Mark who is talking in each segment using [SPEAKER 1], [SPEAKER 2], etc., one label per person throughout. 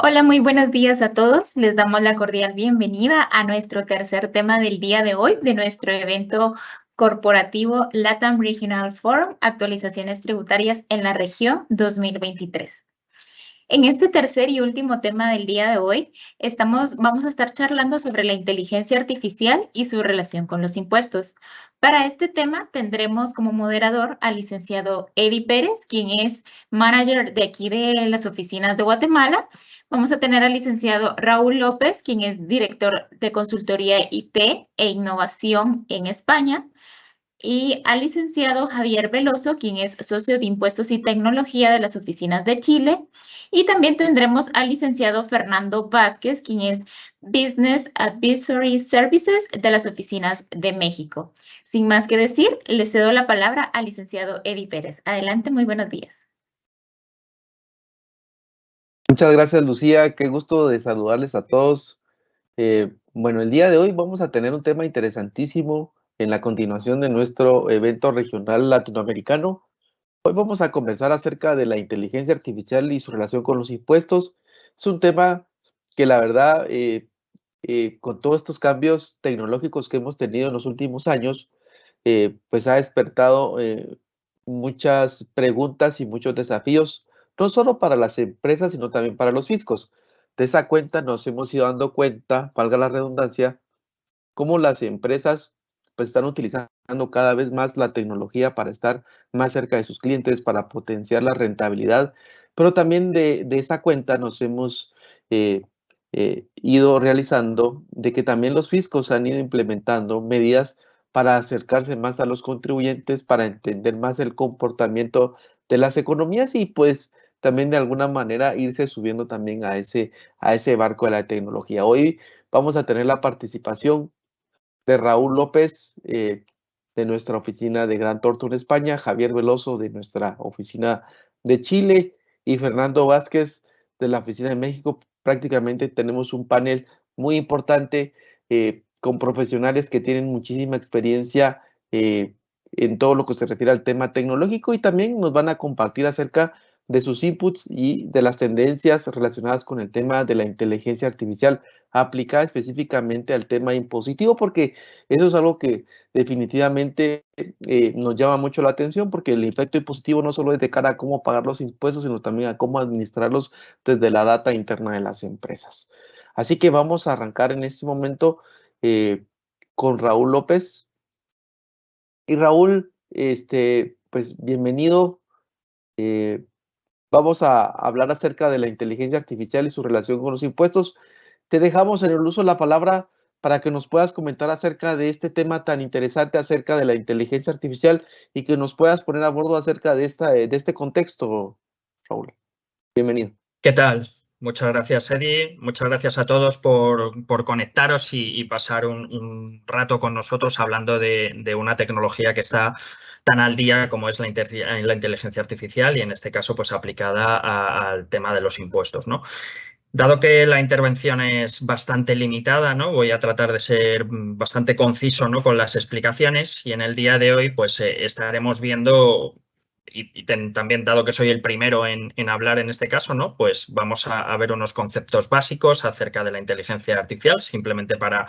[SPEAKER 1] Hola, muy buenos días a todos. Les damos la cordial bienvenida a nuestro tercer tema del día de hoy de nuestro evento corporativo LATAM Regional Forum, actualizaciones tributarias en la región 2023. En este tercer y último tema del día de hoy, vamos a estar charlando sobre la inteligencia artificial y su relación con los impuestos. Para este tema tendremos como moderador al licenciado Eddie Pérez, quien es manager de aquí de las oficinas de Guatemala. Vamos a tener al licenciado Raúl López, quien es director de consultoría IT e innovación en España, y al licenciado Javier Veloso, quien es socio de Impuestos y Tecnología de las oficinas de Chile. Y también tendremos al licenciado Fernando Vázquez, quien es Business Advisory Services de las oficinas de México. Sin más que decir, le cedo la palabra al licenciado Eddie Pérez. Adelante, muy buenos días.
[SPEAKER 2] Muchas gracias, Lucía. Qué gusto de saludarles a todos. Bueno, el día de hoy vamos a tener un tema interesantísimo en la continuación de nuestro evento regional latinoamericano. Hoy vamos a conversar acerca de la inteligencia artificial y su relación con los impuestos. Es un tema que la verdad, con todos estos cambios tecnológicos que hemos tenido en los últimos años, pues ha despertado muchas preguntas y muchos desafíos, no solo para las empresas, sino también para los fiscos. De esa cuenta nos hemos ido dando cuenta, valga la redundancia, cómo las empresas pues, están utilizando cada vez más la tecnología para estar más cerca de sus clientes, para potenciar la rentabilidad, pero también de esa cuenta nos hemos eh, ido realizando de que también los fiscos han ido implementando medidas para acercarse más a los contribuyentes, para entender más el comportamiento de las economías y pues también de alguna manera irse subiendo también a ese barco de la tecnología. Hoy vamos a tener la participación de Raúl López, de nuestra oficina de Gran Torto España, Javier Veloso de nuestra oficina de Chile y Fernando Vázquez de la oficina de México. Prácticamente tenemos un panel muy importante con profesionales que tienen muchísima experiencia en todo lo que se refiere al tema tecnológico y también nos van a compartir acerca de sus inputs y de las tendencias relacionadas con el tema de la inteligencia artificial aplicada específicamente al tema impositivo, porque eso es algo que definitivamente nos llama mucho la atención, porque el efecto impositivo no solo es de cara a cómo pagar los impuestos, sino también a cómo administrarlos desde la data interna de las empresas. Así que vamos a arrancar en este momento con Raúl López. Y Raúl, pues bienvenido. Eh, Vamos a hablar acerca de la inteligencia artificial y su relación con los impuestos. Te dejamos en el uso la palabra para que nos puedas comentar acerca de este tema tan interesante, acerca de la inteligencia artificial y que nos puedas poner a bordo acerca de este contexto, Raúl. Bienvenido.
[SPEAKER 3] ¿Qué tal? Muchas gracias, Eddie. Muchas gracias a todos por conectaros y pasar un rato con nosotros hablando de una tecnología que está tan al día como es la inteligencia artificial y en este caso pues aplicada al tema de los impuestos, ¿no? Dado que la intervención es bastante limitada, ¿no? Voy a tratar de ser bastante conciso, ¿no? Con las explicaciones y en el día de hoy pues estaremos viendo también dado que soy el primero en hablar en este caso, ¿no? Pues vamos a ver unos conceptos básicos acerca de la inteligencia artificial, simplemente para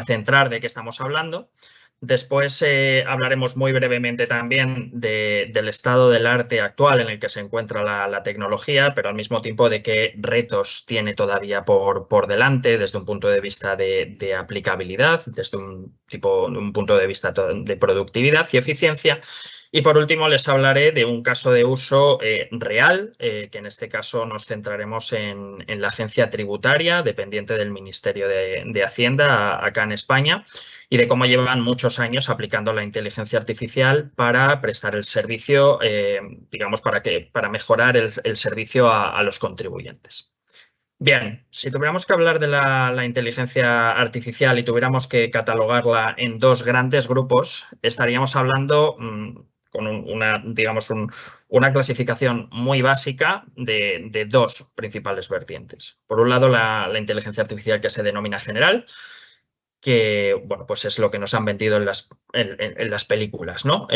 [SPEAKER 3] centrar de qué estamos hablando. Después hablaremos muy brevemente también del estado del arte actual en el que se encuentra la tecnología, pero al mismo tiempo de qué retos tiene todavía por delante desde un punto de vista de aplicabilidad, desde un punto de vista de productividad y eficiencia. Y por último les hablaré de un caso de uso real, que en este caso nos centraremos en la agencia tributaria dependiente del Ministerio de Hacienda acá en España y de cómo llevan muchos años aplicando la inteligencia artificial para prestar el servicio, digamos, para mejorar el servicio a los contribuyentes. Bien, si tuviéramos que hablar de la inteligencia artificial y tuviéramos que catalogarla en dos grandes grupos, estaríamos hablando con una clasificación muy básica de dos principales vertientes. Por un lado, la inteligencia artificial que se denomina general, que bueno, pues es lo que nos han vendido en en las películas, ¿no?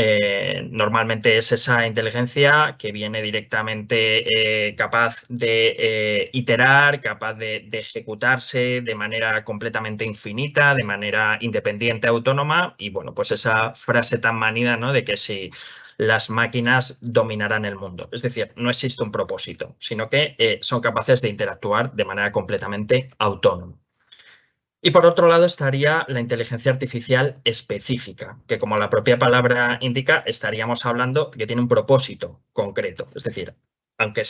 [SPEAKER 3] Normalmente es esa inteligencia que viene directamente capaz de iterar, capaz de ejecutarse de manera completamente infinita, de manera independiente, autónoma, y bueno, pues esa frase tan manida, ¿no? De que si las máquinas dominarán el mundo. Es decir, no existe un propósito, sino que son capaces de interactuar de manera completamente autónoma. Y por otro lado estaría la inteligencia artificial específica, que como la propia palabra indica, estaríamos hablando que tiene un propósito concreto. Es decir, aunque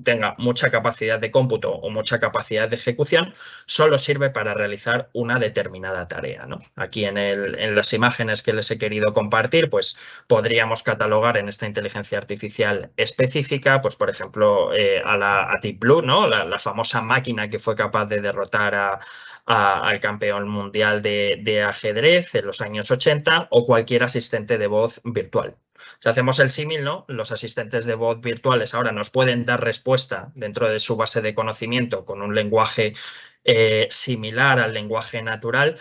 [SPEAKER 3] tenga mucha capacidad de cómputo o mucha capacidad de ejecución, solo sirve para realizar una determinada tarea, ¿no? Aquí en las imágenes que les he querido compartir, pues podríamos catalogar en esta inteligencia artificial específica, pues por ejemplo, a Deep Blue, ¿no? La famosa máquina que fue capaz de derrotar al campeón mundial de ajedrez en los años 80 o cualquier asistente de voz virtual. Si hacemos el símil, ¿no? Los asistentes de voz virtuales ahora nos pueden dar respuesta dentro de su base de conocimiento con un lenguaje similar al lenguaje natural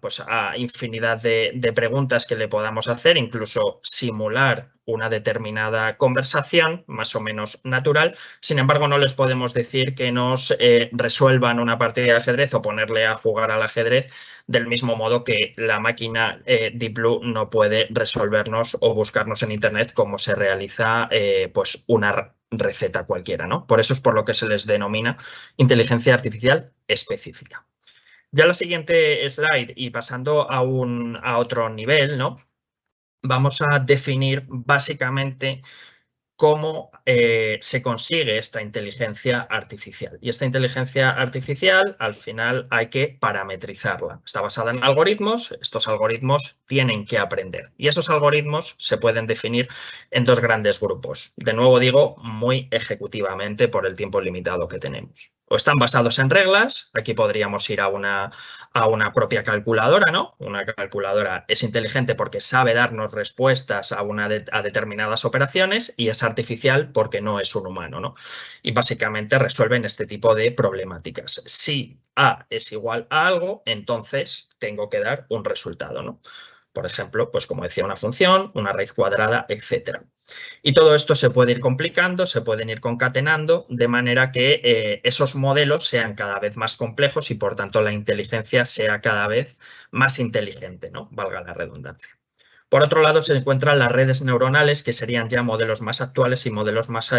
[SPEAKER 3] pues a infinidad de preguntas que le podamos hacer, incluso simular una determinada conversación más o menos natural. Sin embargo, no les podemos decir que nos resuelvan una partida de ajedrez o ponerle a jugar al ajedrez del mismo modo que la máquina Deep Blue no puede resolvernos o buscarnos en Internet como se realiza pues una receta cualquiera, ¿no? Por eso es por lo que se les denomina inteligencia artificial específica. Ya la siguiente slide y pasando a otro nivel, ¿no? Vamos a definir básicamente cómo se consigue esta inteligencia artificial. Y esta inteligencia artificial, al final, hay que parametrizarla. Está basada en algoritmos. Estos algoritmos tienen que aprender. Y esos algoritmos se pueden definir en dos grandes grupos. De nuevo digo, muy ejecutivamente por el tiempo limitado que tenemos. O están basados en reglas. Aquí podríamos ir a una propia calculadora, ¿no? Una calculadora es inteligente porque sabe darnos respuestas a determinadas operaciones y es artificial porque no es un humano, ¿no? Y básicamente resuelven este tipo de problemáticas. Si A es igual a algo, entonces tengo que dar un resultado, ¿no? Por ejemplo, pues como decía, una función, una raíz cuadrada, etc. Y todo esto se puede ir complicando, se pueden ir concatenando, de manera que esos modelos sean cada vez más complejos y, por tanto, la inteligencia sea cada vez más inteligente, ¿no? Valga la redundancia. Por otro lado, se encuentran las redes neuronales, que serían ya modelos más actuales y modelos más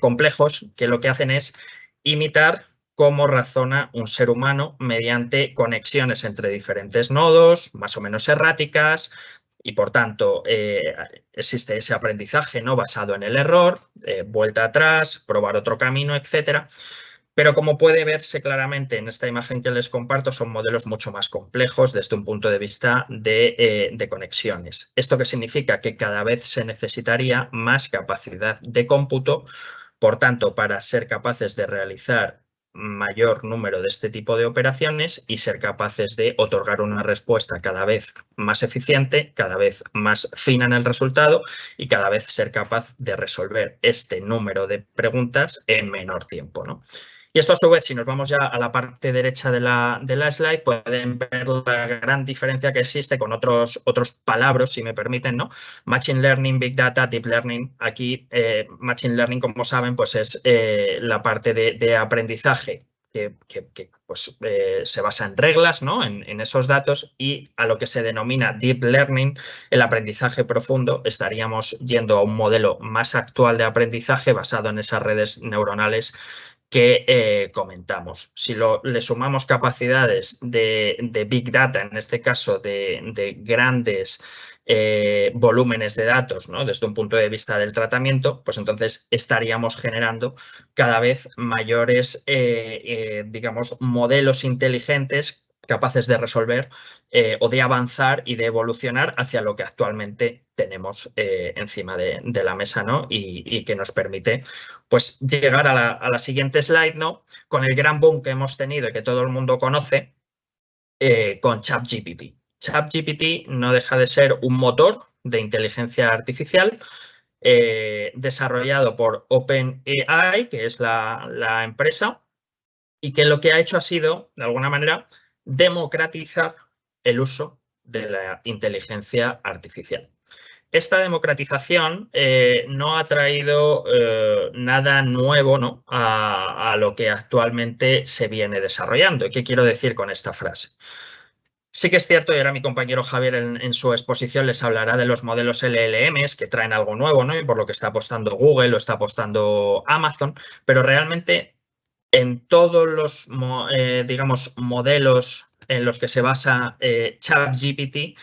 [SPEAKER 3] complejos, que lo que hacen es imitar cómo razona un ser humano mediante conexiones entre diferentes nodos, más o menos erráticas, y por tanto existe ese aprendizaje, ¿no? Basado en el error, vuelta atrás, probar otro camino, etcétera. Pero como puede verse claramente en esta imagen que les comparto, son modelos mucho más complejos desde un punto de vista de conexiones. ¿Esto qué significa? Que cada vez se necesitaría más capacidad de cómputo. Por tanto, para ser capaces de realizar mayor número de este tipo de operaciones y ser capaces de otorgar una respuesta cada vez más eficiente, cada vez más fina en el resultado y cada vez ser capaz de resolver este número de preguntas en menor tiempo, ¿no? Y esto a su vez, si nos vamos ya a la parte derecha de la slide, pueden ver la gran diferencia que existe con otros palabras, si me permiten, ¿no? Machine Learning, Big Data, Deep Learning. Aquí, Machine Learning, como saben, pues es la parte de aprendizaje que pues, se basa en reglas, ¿no? En esos datos, y a lo que se denomina Deep Learning, el aprendizaje profundo, estaríamos yendo a un modelo más actual de aprendizaje basado en esas redes neuronales que comentamos. Si le sumamos capacidades de Big Data, en este caso de grandes volúmenes de datos, ¿no? Desde un punto de vista del tratamiento, pues entonces estaríamos generando cada vez mayores, digamos, modelos inteligentes capaces de resolver o de avanzar y de evolucionar hacia lo que actualmente tenemos encima de la mesa, ¿no? Y que nos permite pues llegar a la siguiente slide, ¿no? Con el gran boom que hemos tenido y que todo el mundo conoce con ChatGPT. ChatGPT no deja de ser un motor de inteligencia artificial desarrollado por OpenAI, que es la empresa, y que lo que ha hecho ha sido, de alguna manera, democratizar el uso de la inteligencia artificial. Esta democratización no ha traído nada nuevo, ¿no?, a lo que actualmente se viene desarrollando. ¿Y qué quiero decir con esta frase? Sí que es cierto, y ahora mi compañero Javier en su exposición les hablará de los modelos LLMs que traen algo nuevo, ¿no?, y por lo que está apostando Google o está apostando Amazon, pero realmente en todos los digamos, modelos en los que se basa ChatGPT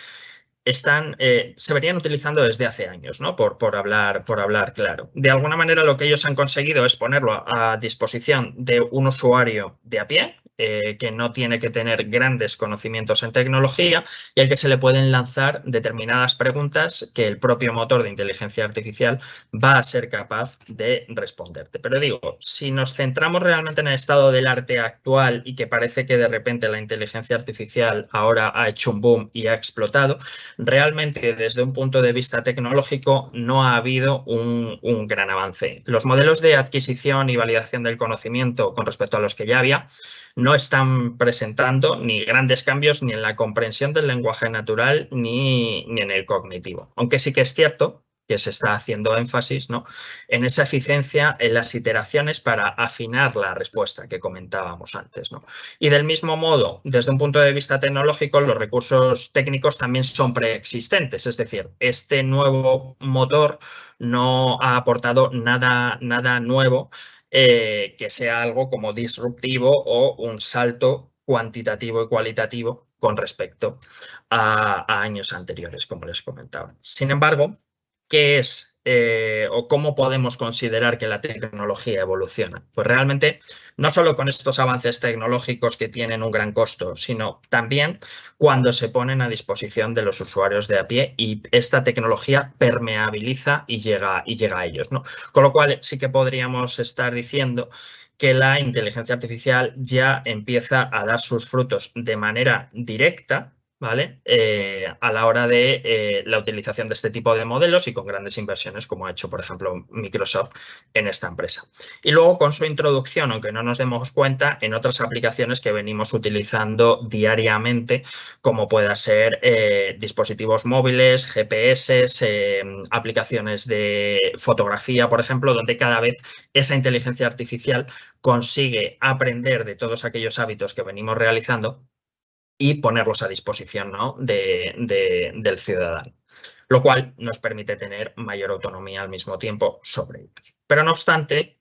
[SPEAKER 3] se venían utilizando desde hace años, ¿no?, por hablar claro. De alguna manera lo que ellos han conseguido es ponerlo a disposición de un usuario de a pie, que no tiene que tener grandes conocimientos en tecnología y al que se le pueden lanzar determinadas preguntas que el propio motor de inteligencia artificial va a ser capaz de responderte. Pero digo, si nos centramos realmente en el estado del arte actual y que parece que de repente la inteligencia artificial ahora ha hecho un boom y ha explotado, realmente desde un punto de vista tecnológico no ha habido un gran avance. Los modelos de adquisición y validación del conocimiento con respecto a los que ya había no están presentando ni grandes cambios ni en la comprensión del lenguaje natural ni en el cognitivo. Aunque sí que es cierto que se está haciendo énfasis, ¿no?, en esa eficiencia en las iteraciones para afinar la respuesta que comentábamos antes, ¿no? Y del mismo modo, desde un punto de vista tecnológico, los recursos técnicos también son preexistentes, es decir, este nuevo motor no ha aportado nada nuevo que sea algo como disruptivo o un salto cuantitativo y cualitativo con respecto a años anteriores, como les comentaba. Sin embargo, ¿qué es o cómo podemos considerar que la tecnología evoluciona? Pues realmente no solo con estos avances tecnológicos que tienen un gran costo, sino también cuando se ponen a disposición de los usuarios de a pie y esta tecnología permeabiliza y llega a ellos, ¿no? Con lo cual sí que podríamos estar diciendo que la inteligencia artificial ya empieza a dar sus frutos de manera directa, ¿vale?, a la hora de la utilización de este tipo de modelos y con grandes inversiones como ha hecho, por ejemplo, Microsoft en esta empresa. Y luego con su introducción, aunque no nos demos cuenta, en otras aplicaciones que venimos utilizando diariamente, como pueda ser dispositivos móviles, GPS, aplicaciones de fotografía, por ejemplo, donde cada vez esa inteligencia artificial consigue aprender de todos aquellos hábitos que venimos realizando y ponerlos a disposición, ¿no?, del ciudadano, lo cual nos permite tener mayor autonomía al mismo tiempo sobre ellos. Pero no obstante,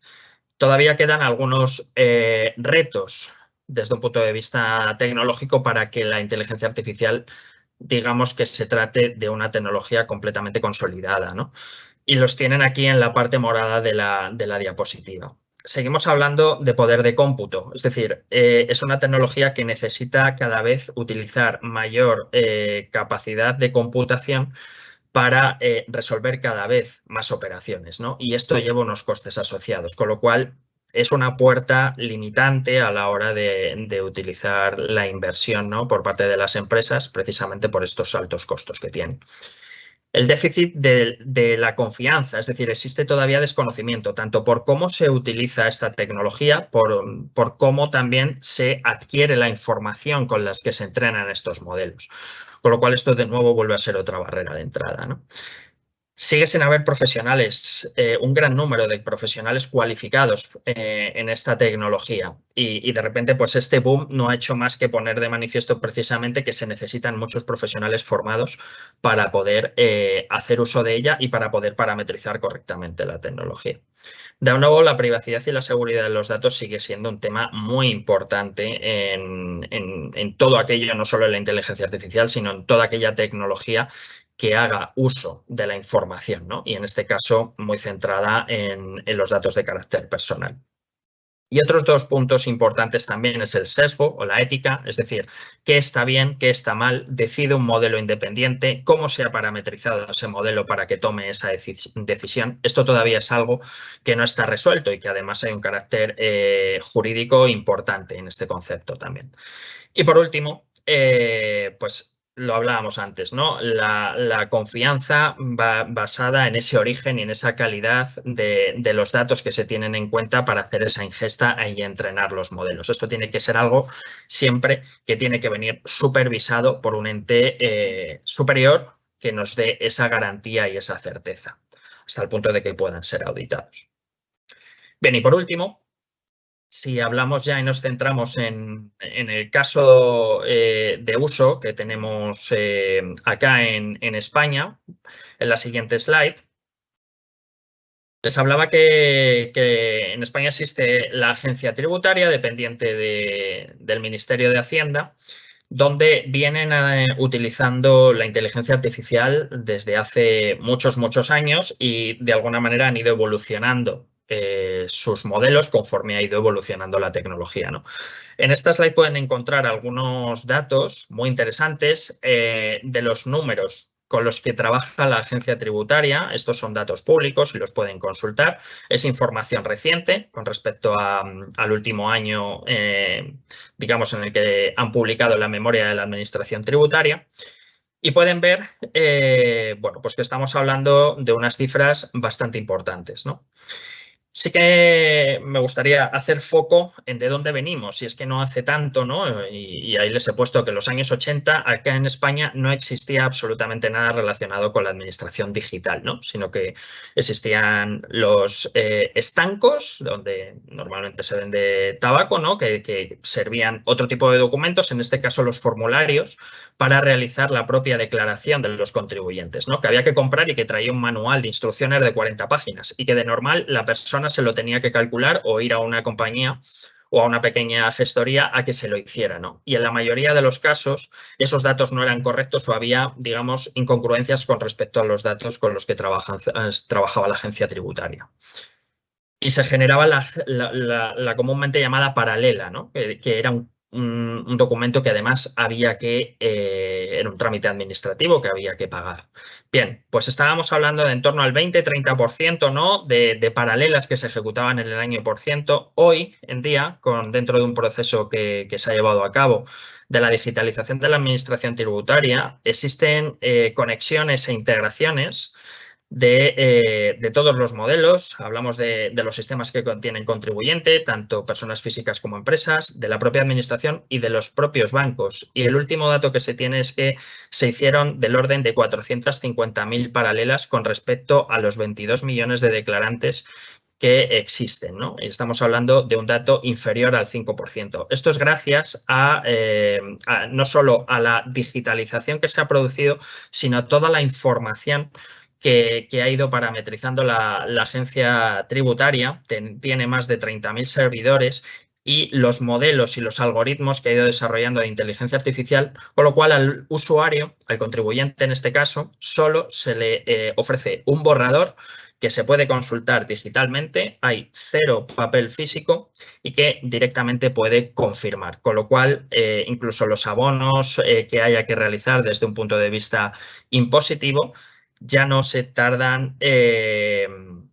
[SPEAKER 3] todavía quedan algunos retos desde un punto de vista tecnológico para que la inteligencia artificial, digamos, que se trate de una tecnología completamente consolidada, ¿no? Y los tienen aquí en la parte morada de la diapositiva. Seguimos hablando de poder de cómputo, es decir, es una tecnología que necesita cada vez utilizar mayor capacidad de computación para resolver cada vez más operaciones, ¿no? Y esto lleva unos costes asociados, con lo cual es una puerta limitante a la hora de utilizar la inversión, ¿no?, por parte de las empresas, precisamente por estos altos costos que tienen. El déficit de la confianza, es decir, existe todavía desconocimiento, tanto por cómo se utiliza esta tecnología, por cómo también se adquiere la información con las que se entrenan estos modelos. Con lo cual esto de nuevo vuelve a ser otra barrera de entrada, ¿no? Sigue sin haber profesionales, un gran número de profesionales cualificados en esta tecnología y de repente pues este boom no ha hecho más que poner de manifiesto precisamente que se necesitan muchos profesionales formados para poder hacer uso de ella y para poder parametrizar correctamente la tecnología. De nuevo, la privacidad y la seguridad de los datos sigue siendo un tema muy importante en todo aquello, no solo en la inteligencia artificial, sino en toda aquella tecnología que haga uso de la información, ¿no? Y en este caso muy centrada en los datos de carácter personal. Y otros dos puntos importantes también es el sesgo o la ética, es decir, qué está bien, qué está mal, decide un modelo independiente, cómo se ha parametrizado ese modelo para que tome esa decisión. Esto todavía es algo que no está resuelto y que además hay un carácter jurídico importante en este concepto también. Y por último, pues lo hablábamos antes, ¿no? La confianza va basada en ese origen y en esa calidad de los datos que se tienen en cuenta para hacer esa ingesta y entrenar los modelos. Esto tiene que ser algo siempre que tiene que venir supervisado por un ente superior que nos dé esa garantía y esa certeza, hasta el punto de que puedan ser auditados. Bien, y por último, si hablamos ya y nos centramos en el caso de uso que tenemos acá en España, en la siguiente slide, les hablaba que en España existe la agencia tributaria dependiente del Ministerio de Hacienda, donde vienen utilizando la inteligencia artificial desde hace muchos años y de alguna manera han ido evolucionando sus modelos conforme ha ido evolucionando la tecnología, ¿no? En esta slide pueden encontrar algunos datos muy interesantes de los números con los que trabaja la agencia tributaria. Estos son datos públicos y los pueden consultar. Es información reciente con respecto al último año, digamos, en el que han publicado la memoria de la administración tributaria. Y pueden ver, bueno, pues que estamos hablando de unas cifras bastante importantes, ¿no? Sí que me gustaría hacer foco en de dónde venimos, y es que no hace tanto, ¿no? Y ahí les he puesto que en los años 80 acá en España no existía absolutamente nada relacionado con la administración digital, ¿no? Sino que existían los estancos, donde normalmente se vende tabaco, ¿no? Que servían otro tipo de documentos, en este caso los formularios, para realizar la propia declaración de los contribuyentes, ¿no? Que había que comprar y que traía un manual de instrucciones de 40 páginas y que de normal la persona se lo tenía que calcular o ir a una compañía o a una pequeña gestoría a que se lo hiciera, ¿no? Y en la mayoría de los casos esos datos no eran correctos o había, digamos, incongruencias con respecto a los datos con los que trabajaba la agencia tributaria. Y se generaba la comúnmente llamada paralela, ¿no? Que era un documento que además había que, era un trámite administrativo que había que pagar. Bien, pues estábamos hablando de en torno al 20-30%, ¿no? de paralelas que se ejecutaban en el año por ciento. Hoy en día, dentro de un proceso que se ha llevado a cabo de la digitalización de la administración tributaria, existen conexiones e integraciones de todos los modelos. Hablamos de los sistemas que contienen contribuyente, tanto personas físicas como empresas, de la propia administración y de los propios bancos. Y el último dato que se tiene es que se hicieron del orden de 450.000 paralelas con respecto a los 22 millones de declarantes que existen, ¿no? Y estamos hablando de un dato inferior al 5%. Esto es gracias a no solo a la digitalización que se ha producido, sino a toda la información que ha ido parametrizando la agencia tributaria. Tiene más de 30.000 servidores y los modelos y los algoritmos que ha ido desarrollando de inteligencia artificial, con lo cual al usuario, al contribuyente en este caso, solo se le ofrece un borrador que se puede consultar digitalmente, hay cero papel físico y que directamente puede confirmar, con lo cual incluso los abonos que haya que realizar desde un punto de vista impositivo ya no se tardan,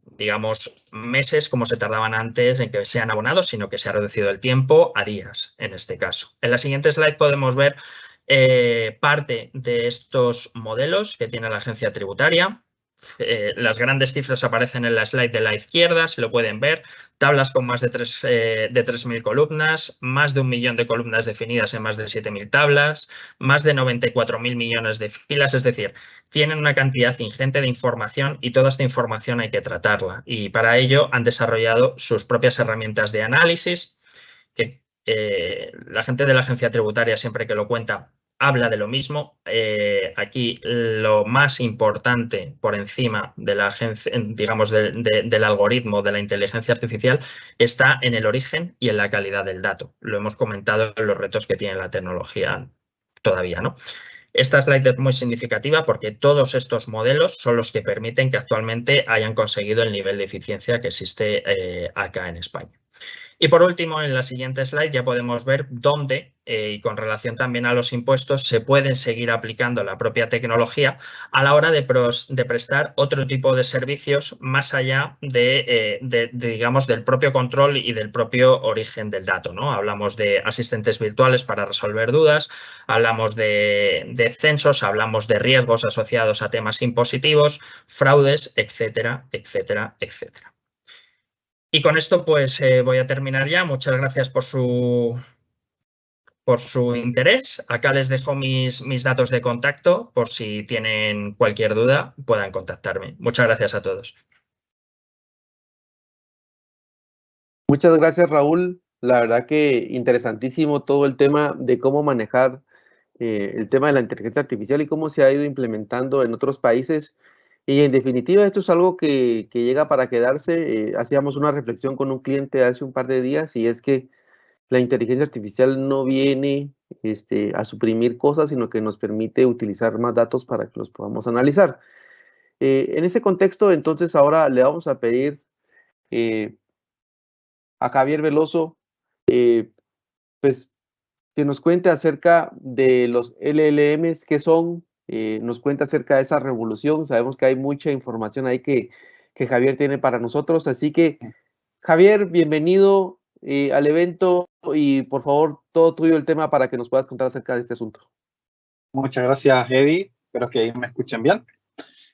[SPEAKER 3] digamos, meses como se tardaban antes en que sean abonados, sino que se ha reducido el tiempo a días en este caso. En la siguiente slide podemos ver parte de estos modelos que tiene la agencia tributaria. Las grandes cifras aparecen en la slide de la izquierda, se lo pueden ver. Tablas con más de 3.000 columnas, más de 1 millón de columnas definidas en más de 7.000 tablas, más de 94.000 millones de filas. Es decir, tienen una cantidad ingente de información y toda esta información hay que tratarla. Y para ello han desarrollado sus propias herramientas de análisis, que la gente de la agencia tributaria siempre que lo cuenta habla de lo mismo. Aquí lo más importante por encima de la agencia, digamos, del algoritmo, de la inteligencia artificial, está en el origen y en la calidad del dato. Lo hemos comentado en los retos que tiene la tecnología todavía, ¿no? Esta slide es muy significativa porque todos estos modelos son los que permiten que actualmente hayan conseguido el nivel de eficiencia que existe acá en España. Y por último, en la siguiente slide ya podemos ver dónde, y con relación también a los impuestos, se pueden seguir aplicando la propia tecnología a la hora de prestar otro tipo de servicios más allá digamos, del propio control y del propio origen del dato, ¿no? Hablamos de asistentes virtuales para resolver dudas, hablamos de censos, hablamos de riesgos asociados a temas impositivos, fraudes, etcétera, etcétera, etcétera. Y con esto pues voy a terminar ya. Muchas gracias por su interés. Acá les dejo mis datos de contacto por si tienen cualquier duda puedan contactarme. Muchas gracias a todos.
[SPEAKER 2] Muchas gracias, Raúl. La verdad que interesantísimo todo el tema de cómo manejar el tema de la inteligencia artificial y cómo se ha ido implementando en otros países. Y en definitiva, esto es algo que llega para quedarse. Hacíamos una reflexión con un cliente hace un par de días y es que la inteligencia artificial no viene a suprimir cosas, sino que nos permite utilizar más datos para que los podamos analizar. En ese contexto, entonces, ahora le vamos a pedir a Javier Veloso, pues, que nos cuente acerca de los LLMs, qué son, nos cuenta acerca de esa revolución. Sabemos que hay mucha información ahí que Javier tiene para nosotros, así que, Javier, bienvenido al evento y por favor, todo tuyo el tema para que nos puedas contar acerca de este asunto.
[SPEAKER 4] Muchas gracias, Eddie. Espero que me escuchen bien.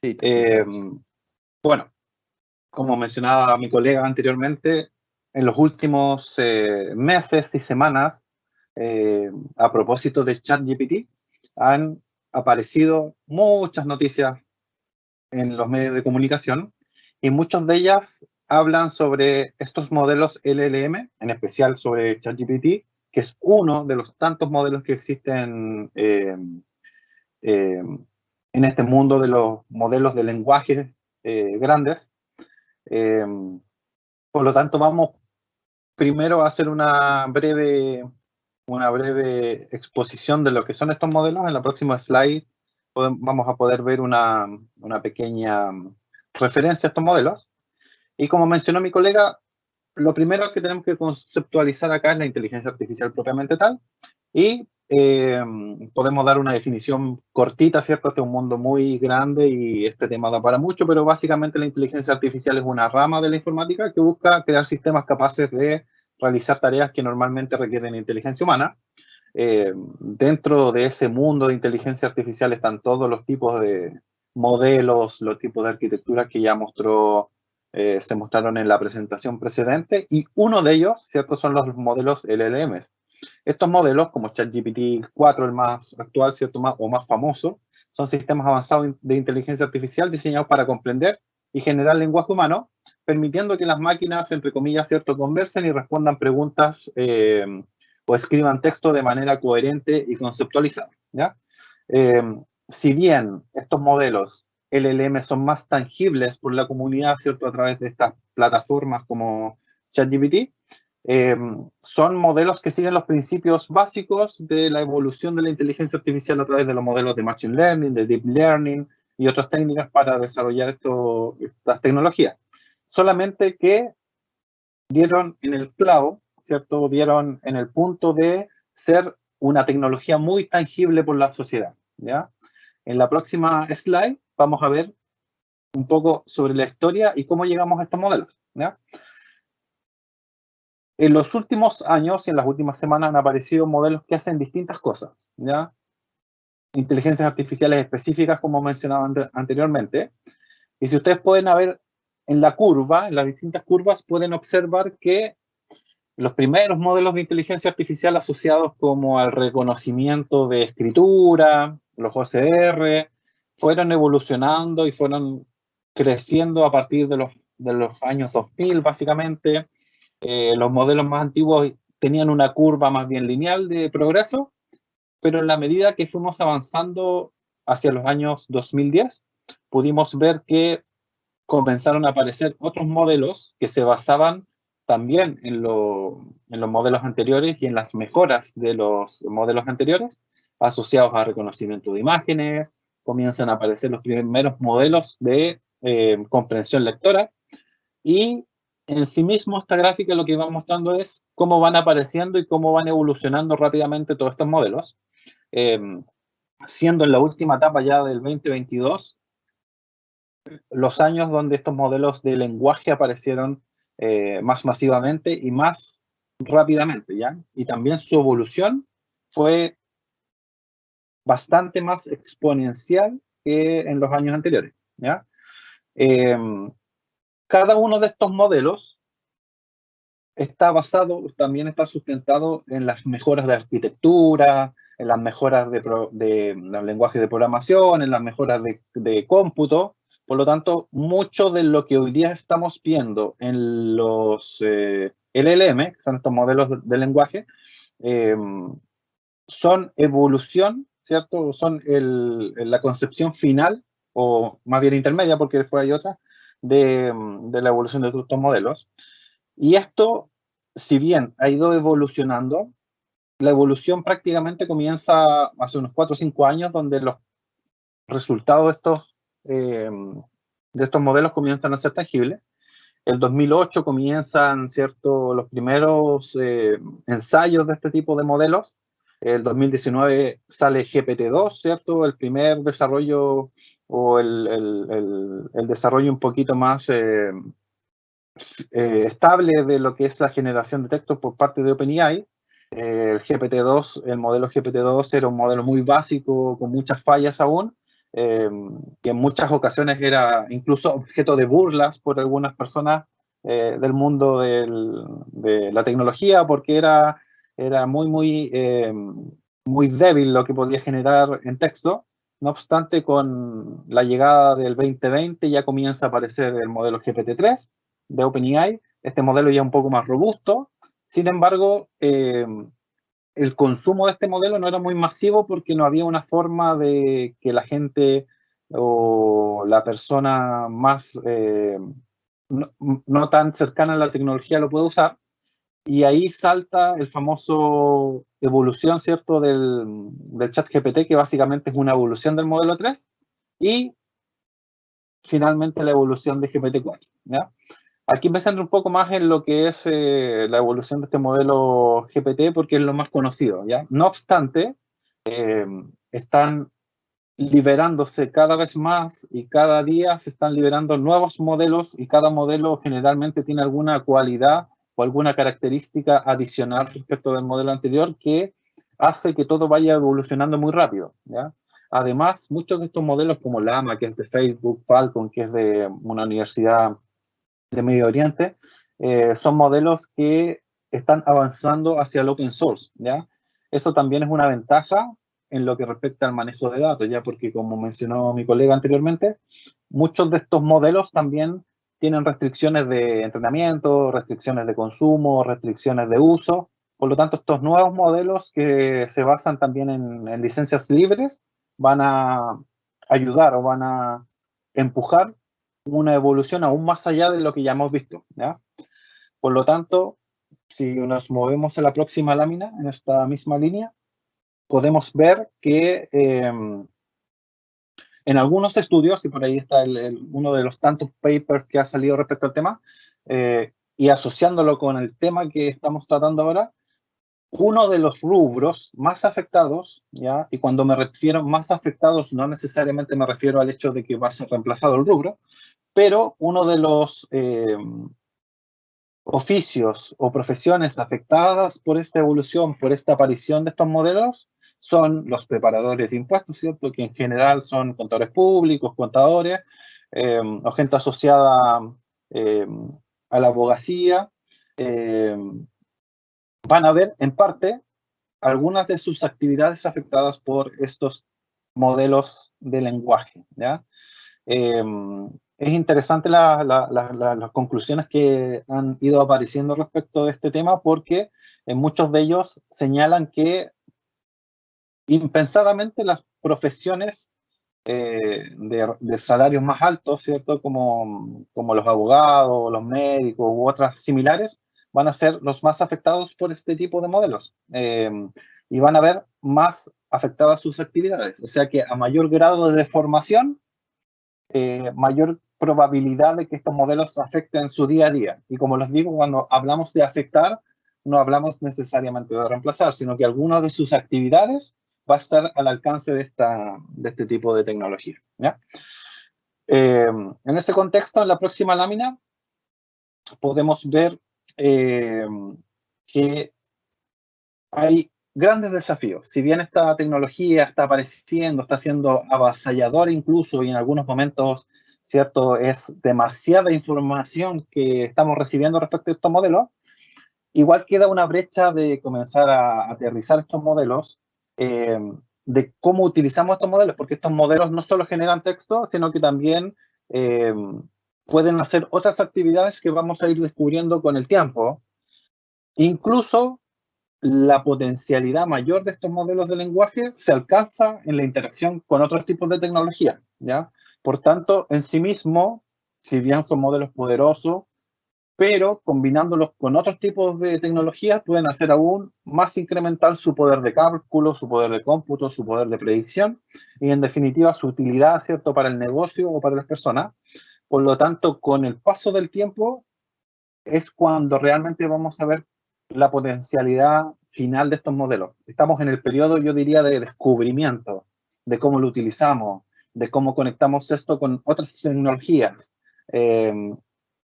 [SPEAKER 2] Sí,
[SPEAKER 4] bueno, como mencionaba mi colega anteriormente, en los últimos meses y semanas, a propósito de ChatGPT, han aparecido muchas noticias en los medios de comunicación y muchas de ellas hablan sobre estos modelos LLM, en especial sobre ChatGPT, que es uno de los tantos modelos que existen en este mundo de los modelos de lenguaje grandes. Por lo tanto, vamos primero a hacer una breve exposición de lo que son estos modelos. En la próxima slide vamos a poder ver una pequeña referencia a estos modelos. Y como mencionó mi colega, lo primero que tenemos que conceptualizar acá es la inteligencia artificial propiamente tal. Y podemos dar una definición cortita, ¿cierto? Este es un mundo muy grande y este tema da para mucho, pero básicamente la inteligencia artificial es una rama de la informática que busca crear sistemas capaces de realizar tareas que normalmente requieren inteligencia humana. Dentro de ese mundo de inteligencia artificial están todos los tipos de modelos, los tipos de arquitecturas que ya se mostraron en la presentación precedente, y uno de ellos, ¿cierto?, son los modelos LLMs. Estos modelos, como ChatGPT 4, el más actual, ¿cierto?, o más famoso, son sistemas avanzados de inteligencia artificial diseñados para comprender y generar lenguaje humano, permitiendo que las máquinas, entre comillas, ¿cierto?, conversen y respondan preguntas o escriban texto de manera coherente y conceptualizada, ¿ya? Si bien estos modelos LLM son más tangibles por la comunidad, ¿cierto?, a través de estas plataformas como ChatGPT, son modelos que siguen los principios básicos de la evolución de la inteligencia artificial a través de los modelos de Machine Learning, de Deep Learning y otras técnicas para desarrollar estas tecnologías. Solamente que dieron en el clavo, ¿cierto? Dieron en el punto de ser una tecnología muy tangible por la sociedad, ¿ya? En la próxima slide vamos a ver un poco sobre la historia y cómo llegamos a estos modelos, ¿ya? En los últimos años y en las últimas semanas han aparecido modelos que hacen distintas cosas, ¿ya? Inteligencias artificiales específicas, como mencionaba anteriormente. Y si ustedes pueden ver en la curva, en las distintas curvas, pueden observar que los primeros modelos de inteligencia artificial asociados como al reconocimiento de escritura, los OCR, fueron evolucionando y fueron creciendo a partir de los años 2000, básicamente. Los modelos más antiguos tenían una curva más bien lineal de progreso, pero en la medida que fuimos avanzando hacia los años 2010, pudimos ver que comenzaron a aparecer otros modelos que se basaban también en los modelos anteriores y en las mejoras de los modelos anteriores, asociados a reconocimiento de imágenes. Comienzan a aparecer los primeros modelos de comprensión lectora, y en sí mismo esta gráfica lo que va mostrando es cómo van apareciendo y cómo van evolucionando rápidamente todos estos modelos, siendo en la última etapa ya del 2022 los años donde estos modelos de lenguaje aparecieron más masivamente y más rápidamente, ¿ya? Y también su evolución fue bastante más exponencial que en los años anteriores, ¿ya? Cada uno de estos modelos está basado, también está sustentado en las mejoras de arquitectura, en las mejoras de los lenguajes de programación, en las mejoras de cómputo. Por lo tanto, mucho de lo que hoy día estamos viendo en los LLM, que son estos modelos de lenguaje, son evolución, ¿cierto? Son la concepción final, o más bien intermedia, porque después hay otra, de la evolución de estos modelos. Y esto, si bien ha ido evolucionando, la evolución prácticamente comienza hace unos 4 o 5 años, donde los resultados de estos modelos comienzan a ser tangibles. El 2008 comienzan, ¿cierto?, los primeros ensayos de este tipo de modelos. El 2019 sale GPT-2, ¿cierto?, el primer desarrollo o el desarrollo un poquito más estable de lo que es la generación de textos por parte de OpenAI. El GPT-2, el modelo GPT-2 era un modelo muy básico, con muchas fallas aún, que en muchas ocasiones era incluso objeto de burlas por algunas personas del mundo de la tecnología, porque era muy débil lo que podía generar en texto. No obstante, con la llegada del 2020 ya comienza a aparecer el modelo GPT-3 de OpenAI. Este modelo ya es un poco más robusto. Sin embargo, el consumo de este modelo no era muy masivo porque no había una forma de que la gente o la persona más no tan cercana a la tecnología lo pueda usar. Y ahí salta el famoso evolución, ¿cierto?, del ChatGPT, que básicamente es una evolución del modelo 3, y finalmente la evolución de GPT-4, ¿ya? Aquí me centro un poco más en lo que es la evolución de este modelo GPT, porque es lo más conocido, ¿ya? No obstante, están liberándose cada vez más y cada día se están liberando nuevos modelos, y cada modelo generalmente tiene alguna cualidad o alguna característica adicional respecto del modelo anterior que hace que todo vaya evolucionando muy rápido, ¿ya? Además, muchos de estos modelos como Llama, que es de Facebook, Falcon, que es de una universidad de Medio Oriente, son modelos que están avanzando hacia el open source, ¿ya? Eso también es una ventaja en lo que respecta al manejo de datos, ya, porque como mencionó mi colega anteriormente, muchos de estos modelos también tienen restricciones de entrenamiento, restricciones de consumo, restricciones de uso. Por lo tanto, estos nuevos modelos que se basan también en licencias libres van a ayudar o van a empujar una evolución aún más allá de lo que ya hemos visto, ¿ya? Por lo tanto, si nos movemos a la próxima lámina, en esta misma línea, podemos ver que en algunos estudios, y por ahí está uno de los tantos papers que ha salido respecto al tema, y asociándolo con el tema que estamos tratando ahora, uno de los rubros más afectados, ¿ya? Y cuando me refiero más afectados, no necesariamente me refiero al hecho de que va a ser reemplazado el rubro, pero uno de los oficios o profesiones afectadas por esta evolución, por esta aparición de estos modelos, son los preparadores de impuestos, ¿cierto? Que en general son contadores públicos, contadores, o gente asociada a la abogacía. Van a ver, en parte, algunas de sus actividades afectadas por estos modelos de lenguaje, ¿ya? Es interesante las conclusiones que han ido apareciendo respecto de este tema, porque muchos de ellos señalan que impensadamente las profesiones de salarios más altos, ¿cierto?, como los abogados, los médicos u otras similares, van a ser los más afectados por este tipo de modelos, y van a ver más afectadas sus actividades. O sea que a mayor grado de deformación, mayor probabilidad de que estos modelos afecten su día a día. Y como les digo, cuando hablamos de afectar, no hablamos necesariamente de reemplazar, sino que alguna de sus actividades va a estar al alcance de este tipo de tecnología, ¿ya? En ese contexto, en la próxima lámina, podemos ver que hay grandes desafíos. Si bien esta tecnología está apareciendo, está siendo avasalladora incluso, y en algunos momentos, ¿cierto?, es demasiada información que estamos recibiendo respecto a estos modelos, igual queda una brecha de comenzar a aterrizar estos modelos, de cómo utilizamos estos modelos, porque estos modelos no solo generan texto, sino que también pueden hacer otras actividades que vamos a ir descubriendo con el tiempo. Incluso la potencialidad mayor de estos modelos de lenguaje se alcanza en la interacción con otros tipos de tecnología, ¿ya? Por tanto, en sí mismo, si bien son modelos poderosos, pero combinándolos con otros tipos de tecnologías pueden hacer aún más incremental su poder de cálculo, su poder de cómputo, su poder de predicción y en definitiva su utilidad, ¿cierto?, para el negocio o para las personas. Por lo tanto, con el paso del tiempo es cuando realmente vamos a ver la potencialidad final de estos modelos. Estamos en el periodo, yo diría, de descubrimiento, de cómo lo utilizamos, de cómo conectamos esto con otras tecnologías.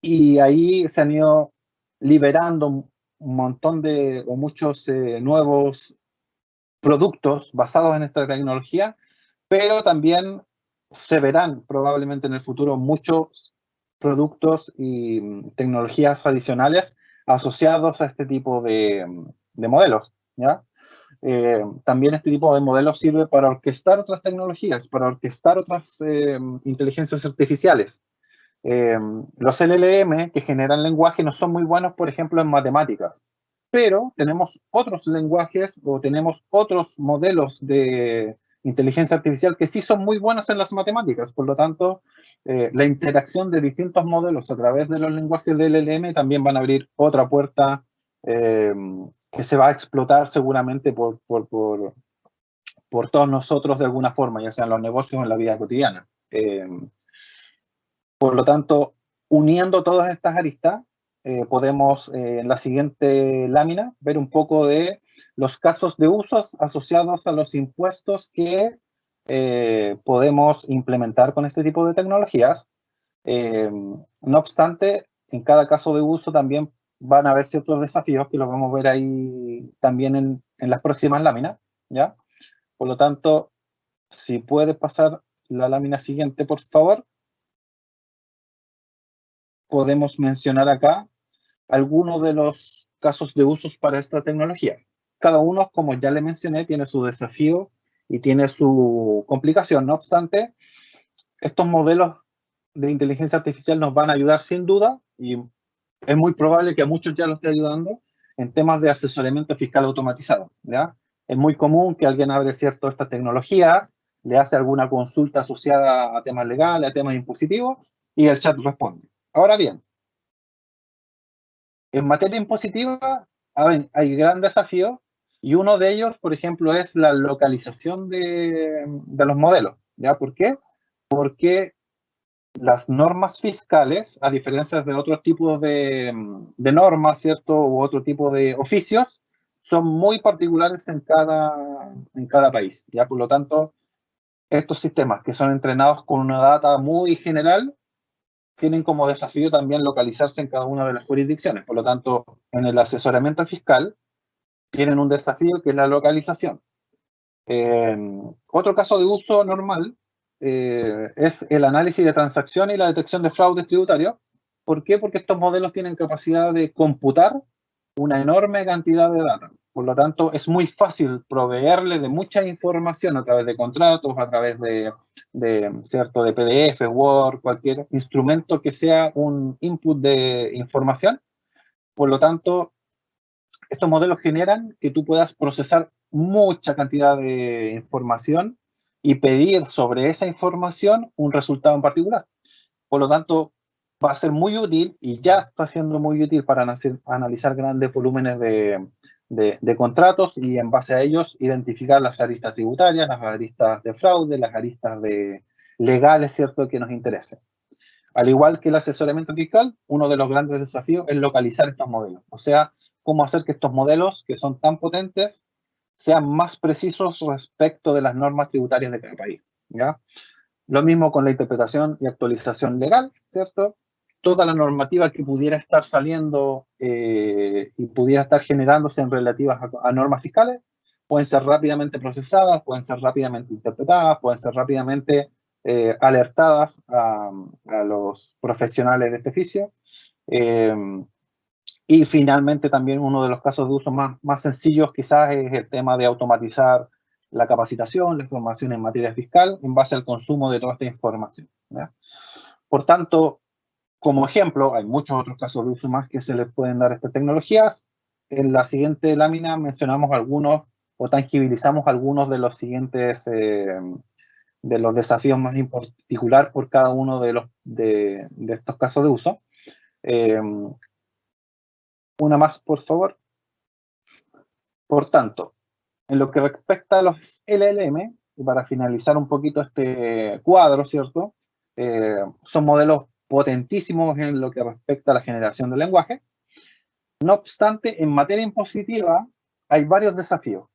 [SPEAKER 4] Y ahí se han ido liberando un montón de, o muchos nuevos productos basados en esta tecnología, pero también se verán probablemente en el futuro muchos productos y tecnologías adicionales asociados a este tipo de modelos, ¿ya? También este tipo de modelos sirve para orquestar otras tecnologías, para orquestar otras inteligencias artificiales. Los LLM que generan lenguaje no son muy buenos, por ejemplo, en matemáticas, pero tenemos otros lenguajes o tenemos otros modelos de inteligencia artificial que sí son muy buenos en las matemáticas. Por lo tanto, la interacción de distintos modelos a través de los lenguajes de LLM también van a abrir otra puerta que se va a explotar seguramente por todos nosotros de alguna forma, ya sea en los negocios o en la vida cotidiana. Por lo tanto, uniendo todas estas aristas, podemos en la siguiente lámina ver un poco de los casos de usos asociados a los impuestos que podemos implementar con este tipo de tecnologías. No obstante, en cada caso de uso también van a haber ciertos desafíos que los vamos a ver ahí también en las próximas láminas, ¿ya? Por lo tanto, si puedes pasar la lámina siguiente, por favor. Podemos mencionar acá algunos de los casos de usos para esta tecnología. Cada uno, como ya le mencioné, tiene su desafío y tiene su complicación. No obstante, estos modelos de inteligencia artificial nos van a ayudar sin duda, y es muy probable que a muchos ya lo esté ayudando, en temas de asesoramiento fiscal automatizado, ¿ya? Es muy común que alguien abre cierto estas tecnologías, le hace alguna consulta asociada a temas legales, a temas impositivos, y el chat responde. Ahora bien, en materia impositiva hay gran desafío y uno de ellos, por ejemplo, es la localización de los modelos. ¿Ya? ¿Por qué? Porque las normas fiscales, a diferencia de otros tipos de normas, ¿cierto? U otro tipo de oficios, son muy particulares en cada país. ¿Ya? Por lo tanto, estos sistemas que son entrenados con una data muy general, tienen como desafío también localizarse en cada una de las jurisdicciones. Por lo tanto, en el asesoramiento fiscal tienen un desafío que es la localización. Otro caso de uso normal es el análisis de transacciones y la detección de fraudes tributarios. ¿Por qué? Porque estos modelos tienen capacidad de computar una enorme cantidad de datos. Por lo tanto, es muy fácil proveerle de mucha información a través de contratos, a través ¿cierto?, de PDF, Word, cualquier instrumento que sea un input de información. Por lo tanto, estos modelos generan que tú puedas procesar mucha cantidad de información y pedir sobre esa información un resultado en particular. Por lo tanto, va a ser muy útil y ya está siendo muy útil para analizar grandes volúmenes de contratos y en base a ellos identificar las aristas tributarias, las aristas de fraude, las aristas de legales, ¿cierto?, que nos interesen. Al igual que el asesoramiento fiscal, uno de los grandes desafíos es localizar estos modelos. O sea, cómo hacer que estos modelos, que son tan potentes, sean más precisos respecto de las normas tributarias de cada país, ¿ya? Lo mismo con la interpretación y actualización legal, ¿cierto? Toda la normativa que pudiera estar saliendo y pudiera estar generándose en relativas a normas fiscales, pueden ser rápidamente procesadas, pueden ser rápidamente interpretadas, pueden ser rápidamente alertadas a los profesionales de este oficio. Y finalmente también uno de los casos de uso más sencillos quizás es el tema de automatizar la capacitación, la información en materia fiscal en base al consumo de toda esta información, ¿ya? Por tanto, como ejemplo, hay muchos otros casos de uso más que se les pueden dar a estas tecnologías. En la siguiente lámina mencionamos algunos o tangibilizamos algunos de los siguientes de los desafíos más en particular por cada uno de estos casos de uso. Una más, por favor. Por tanto, en lo que respecta a los LLM, y para finalizar un poquito este cuadro, ¿cierto? Son modelos potentísimos en lo que respecta a la generación de lenguaje. No obstante, en materia impositiva hay varios desafíos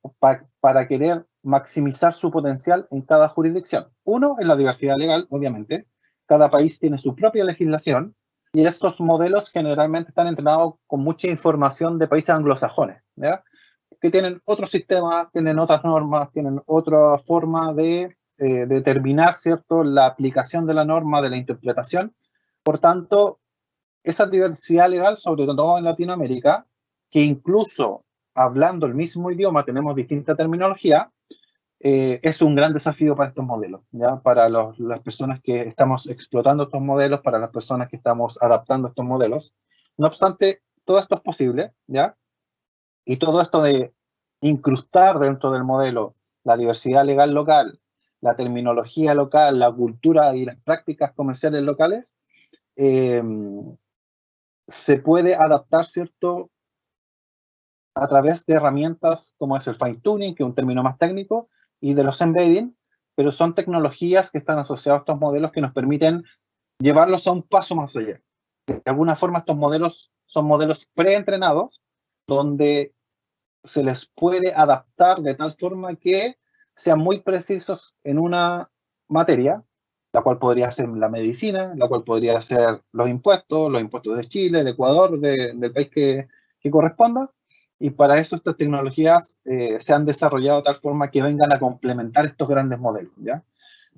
[SPEAKER 4] para querer maximizar su potencial en cada jurisdicción. Uno es la diversidad legal, obviamente. Cada país tiene su propia legislación y estos modelos generalmente están entrenados con mucha información de países anglosajones, ¿ya? Que tienen otro sistema, tienen otras normas, tienen otra forma de determinar, ¿cierto?, la aplicación de la norma, de la interpretación. Por tanto, esa diversidad legal, sobre todo en Latinoamérica, que incluso hablando el mismo idioma tenemos distinta terminología, es un gran desafío para estos modelos, ¿ya? Para las personas que estamos explotando estos modelos, para las personas que estamos adaptando estos modelos. No obstante, todo esto es posible, ¿ya? Y todo esto de incrustar dentro del modelo la diversidad legal local, la terminología local, la cultura y las prácticas comerciales locales, se puede adaptar, ¿cierto?, a través de herramientas como es el fine tuning, que es un término más técnico, y de los embedding, pero son tecnologías que están asociadas a estos modelos que nos permiten llevarlos a un paso más allá. De alguna forma estos modelos son modelos preentrenados, donde se les puede adaptar de tal forma que sean muy precisos en una materia, la cual podría ser la medicina, la cual podría ser los impuestos de Chile, de Ecuador, del país que corresponda, y para eso estas tecnologías se han desarrollado de tal forma que vengan a complementar estos grandes modelos, ¿ya?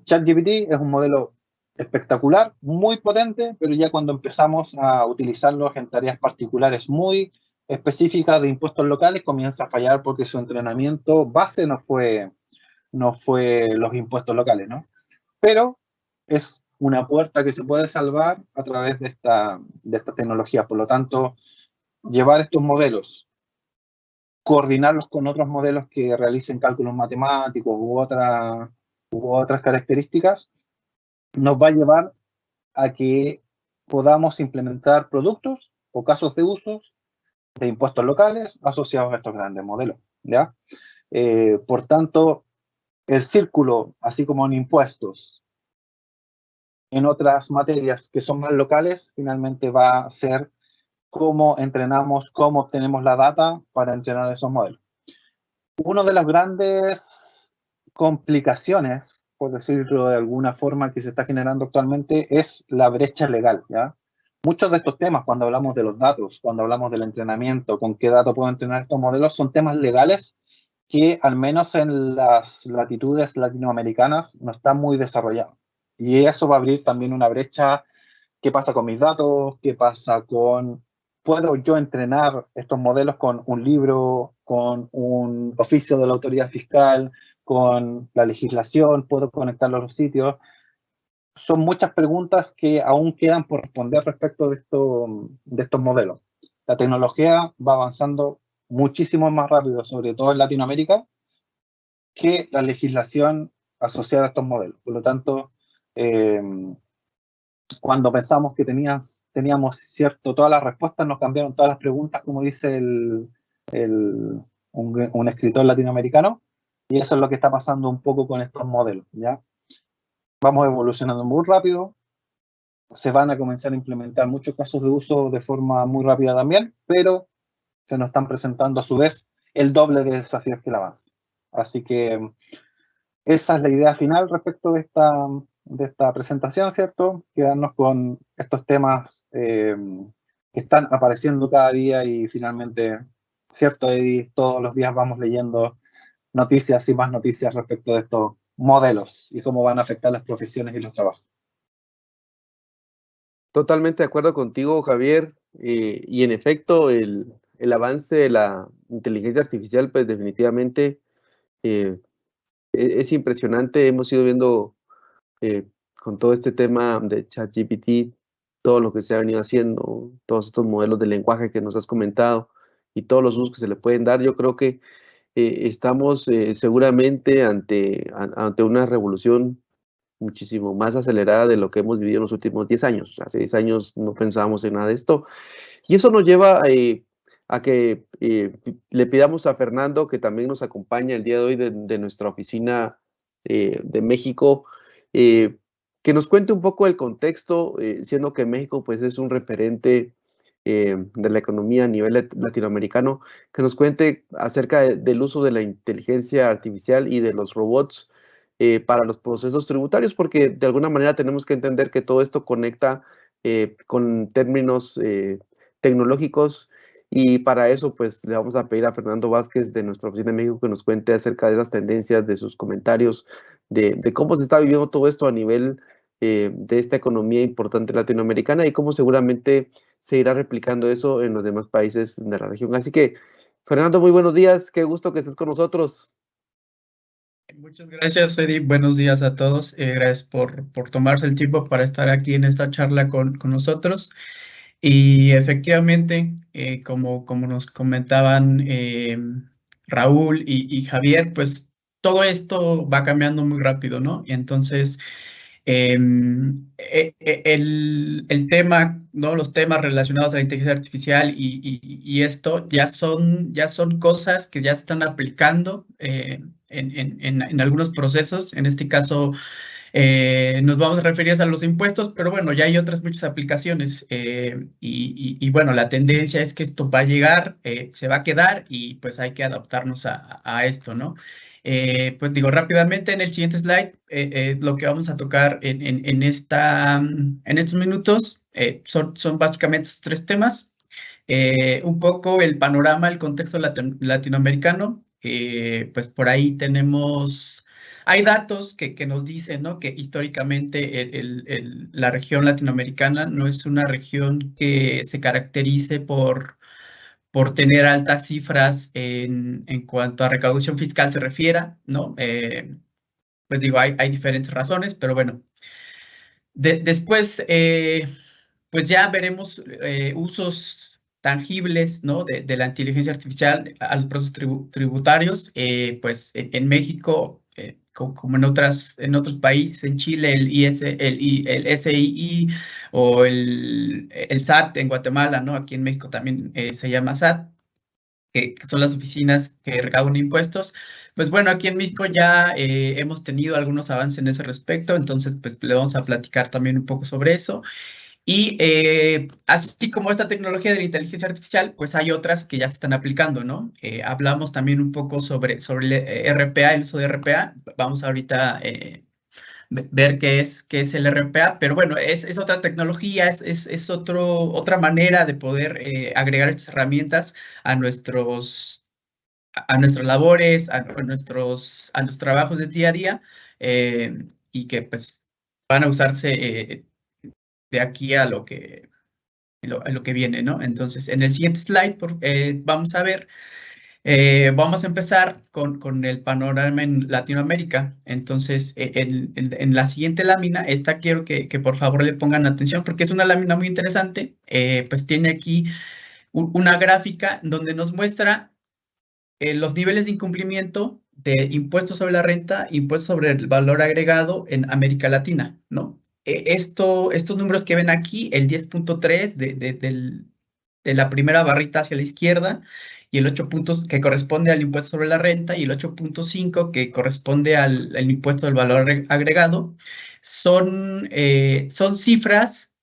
[SPEAKER 4] ChatGPT es un modelo espectacular, muy potente, pero ya cuando empezamos a utilizarlos en tareas particulares muy específicas de impuestos locales, comienza a fallar porque su entrenamiento base no fue los impuestos locales, ¿no? Pero es una puerta que se puede salvar a través de esta tecnología. Por lo tanto, llevar estos modelos, coordinarlos con otros modelos que realicen cálculos matemáticos u otras características, nos va a llevar a que podamos implementar productos o casos de usos de impuestos locales asociados a estos grandes modelos, ¿ya? Por tanto, el círculo, así como en impuestos, en otras materias que son más locales, finalmente va a ser cómo entrenamos, cómo obtenemos la data para entrenar esos modelos. Una de las grandes complicaciones, por decirlo de alguna forma, que se está generando actualmente es la brecha legal, ¿ya? Muchos de estos temas, cuando hablamos de los datos, cuando hablamos del entrenamiento, con qué datos puedo entrenar estos modelos, son temas legales que al menos en las latitudes latinoamericanas no están muy desarrollados. Y eso va a abrir también una brecha. ¿Qué pasa con mis datos? ¿Qué pasa con... ¿Puedo yo entrenar estos modelos con un libro, con un oficio de la autoridad fiscal, con la legislación? ¿Puedo conectarlos a los sitios? Son muchas preguntas que aún quedan por responder respecto de estos modelos. La tecnología va avanzando muchísimo más rápido, sobre todo en Latinoamérica, que la legislación asociada a estos modelos. Por lo tanto, cuando pensamos que teníamos cierto, todas las respuestas, nos cambiaron todas las preguntas, como dice un escritor latinoamericano, y eso es lo que está pasando un poco con estos modelos, ¿ya? vamos evolucionando muy rápido, se van a comenzar a implementar muchos casos de uso de forma muy rápida también, pero se nos están presentando a su vez el doble de desafíos que el avance. Así que esa es la idea final respecto de esta presentación, ¿cierto? Quedarnos con estos temas que están apareciendo cada día y finalmente, ¿cierto, Eddie? Todos los días vamos leyendo noticias y más noticias respecto de estos modelos y cómo van a afectar las profesiones y los trabajos.
[SPEAKER 2] Totalmente de acuerdo contigo, Javier. Y en efecto, el avance de la inteligencia artificial, pues definitivamente es impresionante. Hemos ido viendo con todo este tema de ChatGPT, todo lo que se ha venido haciendo, todos estos modelos de lenguaje que nos has comentado y todos los usos que se le pueden dar. Yo creo que estamos seguramente ante una revolución muchísimo más acelerada de lo que hemos vivido en los últimos 10 años. Hace 10 años no pensábamos en nada de esto. Y eso nos lleva a que le pidamos a Fernando, que también nos acompaña el día de hoy de nuestra oficina de México, que nos cuente un poco el contexto, siendo que México pues, es un referente de la economía a nivel latinoamericano, que nos cuente acerca del uso de la inteligencia artificial y de los robots para los procesos tributarios, porque de alguna manera tenemos que entender que todo esto conecta con términos tecnológicos, y para eso pues le vamos a pedir a Fernando Vázquez de nuestra oficina de México que nos cuente acerca de esas tendencias, de sus comentarios, de cómo se está viviendo todo esto a nivel de esta economía importante latinoamericana y cómo seguramente se irá replicando eso en los demás países de la región. Así que, Fernando, muy buenos días, qué gusto que estés con nosotros.
[SPEAKER 5] Muchas gracias, Eddie. Buenos días a todos. Gracias por tomarse el tiempo para estar aquí en esta charla con nosotros. Y efectivamente, como nos comentaban Raúl y Javier, pues todo esto va cambiando muy rápido, ¿no? Y entonces, el tema, ¿no? Los temas relacionados a la inteligencia artificial y esto ya son cosas que ya se están aplicando en algunos procesos. En este caso, nos vamos a referir a los impuestos, pero bueno, ya hay otras muchas aplicaciones y bueno, la tendencia es que esto va a llegar, se va a quedar y pues hay que adaptarnos a esto, ¿no? Pues digo rápidamente en el siguiente slide, lo que vamos a tocar en estos minutos son básicamente estos tres temas. Un poco el panorama, el contexto latinoamericano, pues por ahí hay datos que nos dicen, ¿no? Que históricamente la región latinoamericana no es una región que se caracterice por tener altas cifras en cuanto a recaudación fiscal se refiera, ¿no? Pues digo, hay diferentes razones, pero bueno. Después, pues ya veremos usos tangibles, ¿no? de la inteligencia artificial a los procesos tributarios. Pues en México, como en otros países, en Chile, el SII o el SAT en Guatemala, ¿no? Aquí en México también se llama SAT, que son las oficinas que recaudan impuestos. Pues bueno, aquí en México ya hemos tenido algunos avances en ese respecto, entonces pues le vamos a platicar también un poco sobre eso. Y así como esta tecnología de la inteligencia artificial, pues hay otras que ya se están aplicando, ¿no? Hablamos también un poco sobre el RPA, el uso de RPA. Vamos ahorita ver qué es el RPA, pero bueno, es otra tecnología, es otra manera de poder agregar estas herramientas a nuestras labores, a nuestros trabajos de día a día, y que pues van a usarse de aquí a lo que viene, ¿no? Entonces, en el siguiente slide vamos a ver, vamos a empezar con el panorama en Latinoamérica. Entonces, en la siguiente lámina, esta quiero que por favor le pongan atención porque es una lámina muy interesante. Pues tiene aquí una gráfica donde nos muestra los niveles de incumplimiento de impuestos sobre la renta, impuestos sobre el valor agregado en América Latina, ¿no? Estos números que ven aquí, el 10.3 de la primera barrita hacia la izquierda y el 8 puntos que corresponde al impuesto sobre la renta y el 8.5 que corresponde al impuesto del valor agregado, son cifras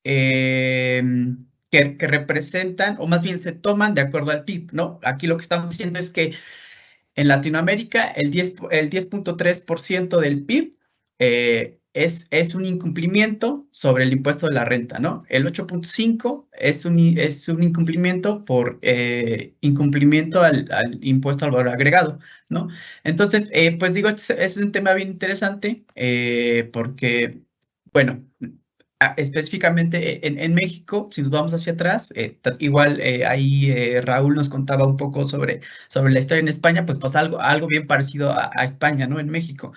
[SPEAKER 5] que representan, o más bien se toman de acuerdo al PIB, ¿no? Aquí lo que estamos diciendo es que en Latinoamérica el 10.3% del PIB es un incumplimiento sobre el impuesto de la renta, ¿no? El 8.5 es un incumplimiento por incumplimiento al impuesto al valor agregado, ¿no? Entonces, pues digo, es un tema bien interesante porque, bueno, específicamente en México, si nos vamos hacia atrás, igual ahí Raúl nos contaba un poco sobre la historia en España, pues algo bien parecido a España, ¿no? En México,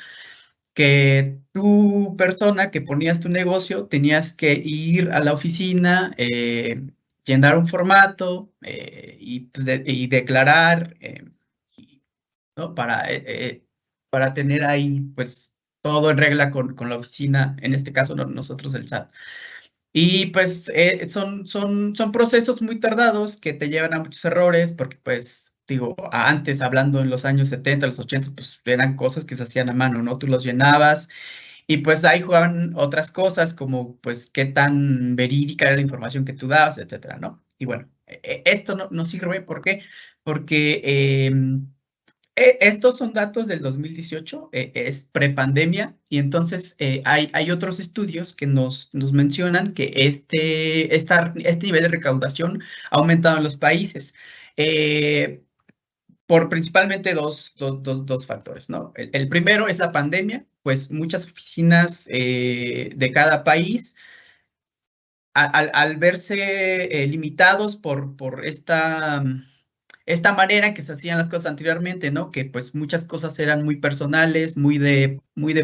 [SPEAKER 5] que tu persona que ponías tu negocio tenías que ir a la oficina, llenar un formato y declarar, ¿no? Para tener ahí, pues, todo en regla con la oficina, en este caso nosotros el SAT. Y pues son procesos muy tardados que te llevan a muchos errores porque pues digo, antes hablando en los años 70, los 80, pues eran cosas que se hacían a mano, ¿no? Tú los llenabas y pues ahí jugaban otras cosas como pues qué tan verídica era la información que tú dabas, etcétera, ¿no? Y bueno, esto no sirve, ¿por qué? Porque estos son datos del 2018, es prepandemia, y entonces hay otros estudios que nos mencionan que este nivel de recaudación ha aumentado en los países por principalmente dos factores, ¿no? El primero es la pandemia, pues muchas oficinas de cada país, al verse limitados por esta manera en que se hacían las cosas anteriormente, ¿no? Que pues muchas cosas eran muy personales, muy de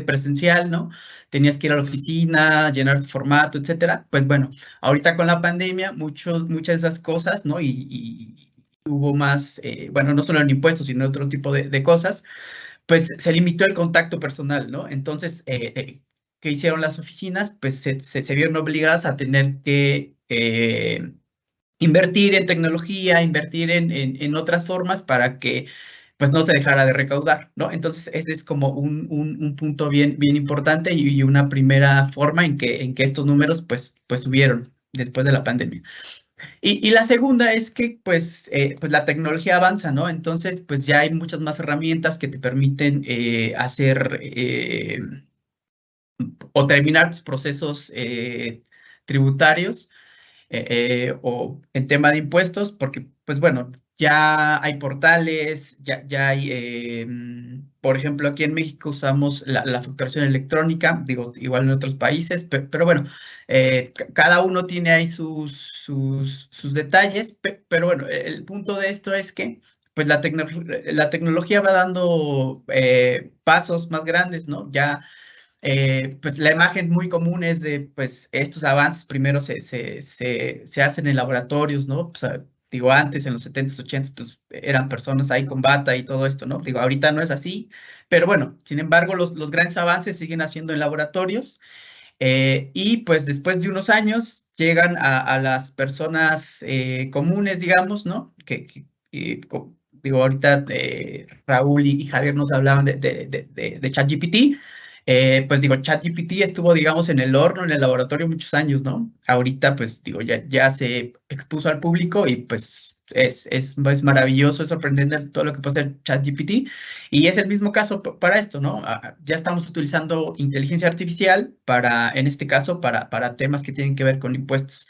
[SPEAKER 5] presencial, ¿no? Tenías que ir a la oficina, llenar tu formato, etcétera. Pues bueno, ahorita con la pandemia, muchas de esas cosas, ¿no? Y hubo más, bueno, no solo en impuestos, sino otro tipo de cosas, pues se limitó el contacto personal, ¿no? Entonces, ¿qué hicieron las oficinas? Pues se vieron obligadas a tener que invertir en tecnología, invertir en otras formas para que pues no se dejara de recaudar, ¿no? Entonces ese es como un punto bien importante y una primera forma en que estos números pues subieron después de la pandemia. Y la segunda es que pues la tecnología avanza, ¿no? Entonces pues ya hay muchas más herramientas que te permiten hacer o terminar tus procesos tributarios o en tema de impuestos, porque, pues bueno, ya hay portales, ya hay, por ejemplo, aquí en México usamos la facturación electrónica, digo, igual en otros países, pero bueno, cada uno tiene ahí sus detalles, pero bueno, el punto de esto es que pues la tecnología va dando pasos más grandes, ¿no? Ya pues la imagen muy común es de, pues, estos avances primero se hacen en laboratorios, ¿no? O sea, digo, antes, en los 70s, 80s, pues, eran personas ahí con bata y todo esto, ¿no? Digo, ahorita no es así, pero bueno, sin embargo, los grandes avances siguen haciendo en laboratorios y, pues, después de unos años llegan a las personas comunes, digamos, ¿no? Digo, ahorita Raúl y Javier nos hablaban de ChatGPT, pues digo, ChatGPT estuvo, digamos, en el horno, en el laboratorio muchos años, ¿no? Ahorita, pues digo, ya se expuso al público y pues es maravilloso, es sorprendente todo lo que puede hacer ChatGPT. Y es el mismo caso para esto, ¿no? Ya estamos utilizando inteligencia artificial en este caso, para temas que tienen que ver con impuestos.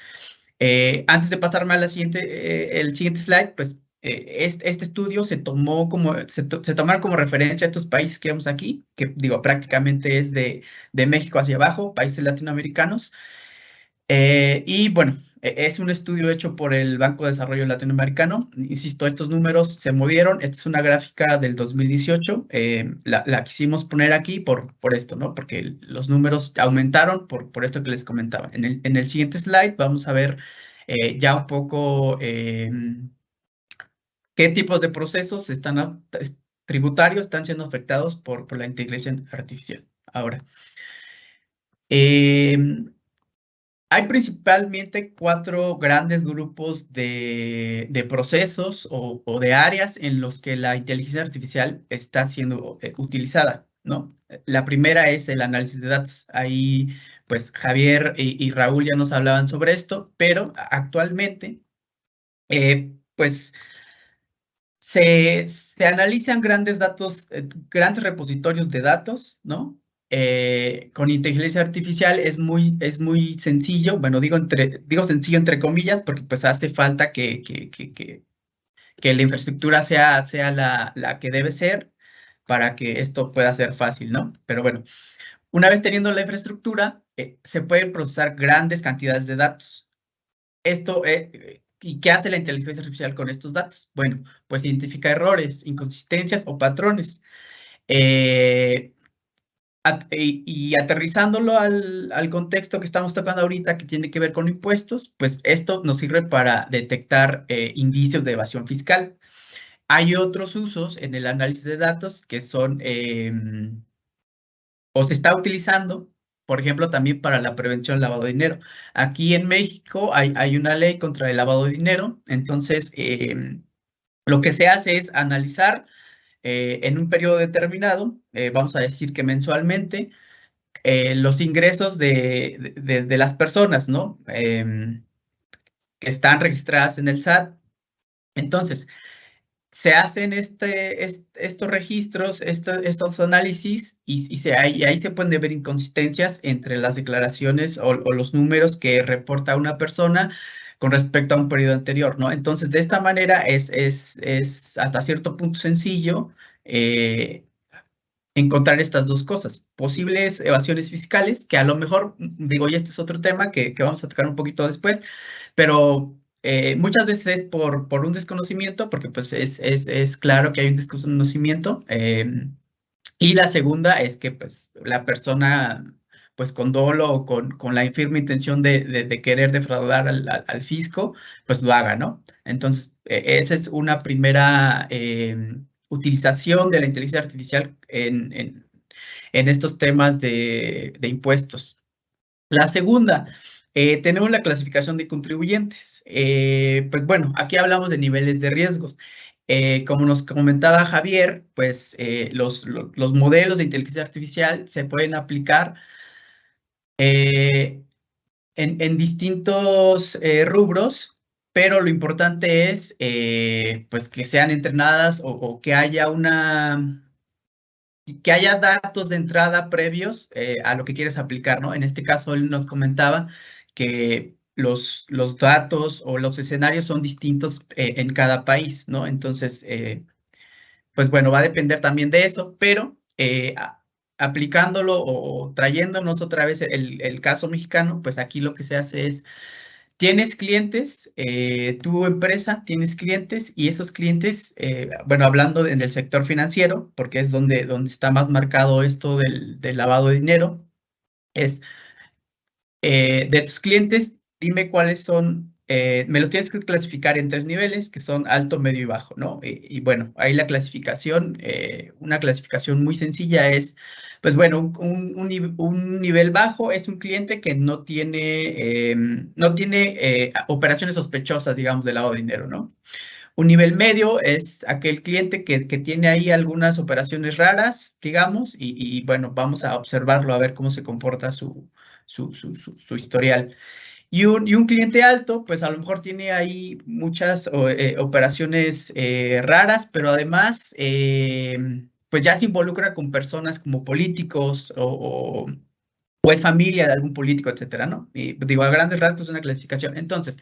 [SPEAKER 5] Antes de pasarme a el siguiente slide, pues este estudio se tomaron como referencia a estos países que vemos aquí, que digo, prácticamente es de México hacia abajo, países latinoamericanos. Y bueno, es un estudio hecho por el Banco de Desarrollo Latinoamericano. Insisto, estos números se movieron. Esta es una gráfica del 2018. La quisimos poner aquí por esto, ¿no? Porque los números aumentaron por esto que les comentaba. En el siguiente slide vamos a ver ya un poco qué tipos de procesos tributarios están siendo afectados por la inteligencia artificial. Ahora, Hay principalmente 4 grandes grupos de procesos o de áreas en los que la inteligencia artificial está siendo utilizada, ¿no? La primera es el análisis de datos. Ahí, pues, Javier y Raúl ya nos hablaban sobre esto, pero actualmente, pues, se analizan grandes datos, grandes repositorios de datos, ¿no? Con inteligencia artificial es muy sencillo, bueno, digo sencillo entre comillas, porque pues hace falta que la infraestructura sea la que debe ser para que esto pueda ser fácil, ¿no? Pero bueno, una vez teniendo la infraestructura, se pueden procesar grandes cantidades de datos. Esto, ¿y qué hace la inteligencia artificial con estos datos? Bueno, pues identifica errores, inconsistencias o patrones. Y aterrizándolo al contexto que estamos tocando ahorita, que tiene que ver con impuestos, pues esto nos sirve para detectar indicios de evasión fiscal. Hay otros usos en el análisis de datos que son, o se está utilizando, por ejemplo, también para la prevención del lavado de dinero. Aquí en México hay una ley contra el lavado de dinero, entonces lo que se hace es analizar en un periodo determinado, vamos a decir que mensualmente, los ingresos de las personas, ¿no? Que están registradas en el SAT. Entonces, se hacen estos registros, estos análisis, y ahí se pueden ver inconsistencias entre las declaraciones o los números que reporta una persona con respecto a un periodo anterior, ¿no? Entonces, de esta manera es hasta cierto punto sencillo encontrar estas dos cosas, posibles evasiones fiscales, que a lo mejor, digo, y este es otro tema que vamos a tocar un poquito después, pero muchas veces es por un desconocimiento, porque pues es claro que hay un desconocimiento, y la segunda es que pues la persona pues con dolo o con la firme intención de querer defraudar al fisco, pues lo haga, ¿no? Entonces, esa es una primera utilización de la inteligencia artificial en estos temas de impuestos. La segunda, tenemos la clasificación de contribuyentes. Pues bueno, aquí hablamos de niveles de riesgos. Como nos comentaba Javier, pues los modelos de inteligencia artificial se pueden aplicar en distintos rubros, pero lo importante es pues que sean entrenadas o que haya datos de entrada previos a lo que quieres aplicar, ¿no? En este caso, él nos comentaba que los datos o los escenarios son distintos en cada país, ¿no? Entonces, pues bueno, va a depender también de eso, pero aplicándolo o trayéndonos otra vez el caso mexicano, pues aquí lo que se hace es, tienes clientes, tu empresa tienes clientes y esos clientes, bueno, hablando en el sector financiero, porque es donde está más marcado esto del lavado de dinero, es de tus clientes, dime cuáles son, me los tienes que clasificar en 3 niveles, que son alto, medio y bajo, ¿no? Y bueno, ahí la clasificación, una clasificación muy sencilla es, pues bueno, un nivel bajo es un cliente que no tiene operaciones sospechosas, digamos, de lavado de dinero, ¿no? Un nivel medio es aquel cliente que tiene ahí algunas operaciones raras, digamos, y bueno, vamos a observarlo a ver cómo se comporta su historial. Y un cliente alto, pues a lo mejor tiene ahí muchas operaciones raras, pero además, pues ya se involucra con personas como políticos o es familia de algún político, etcétera, ¿no? Y digo, a grandes rasgos es una clasificación. Entonces,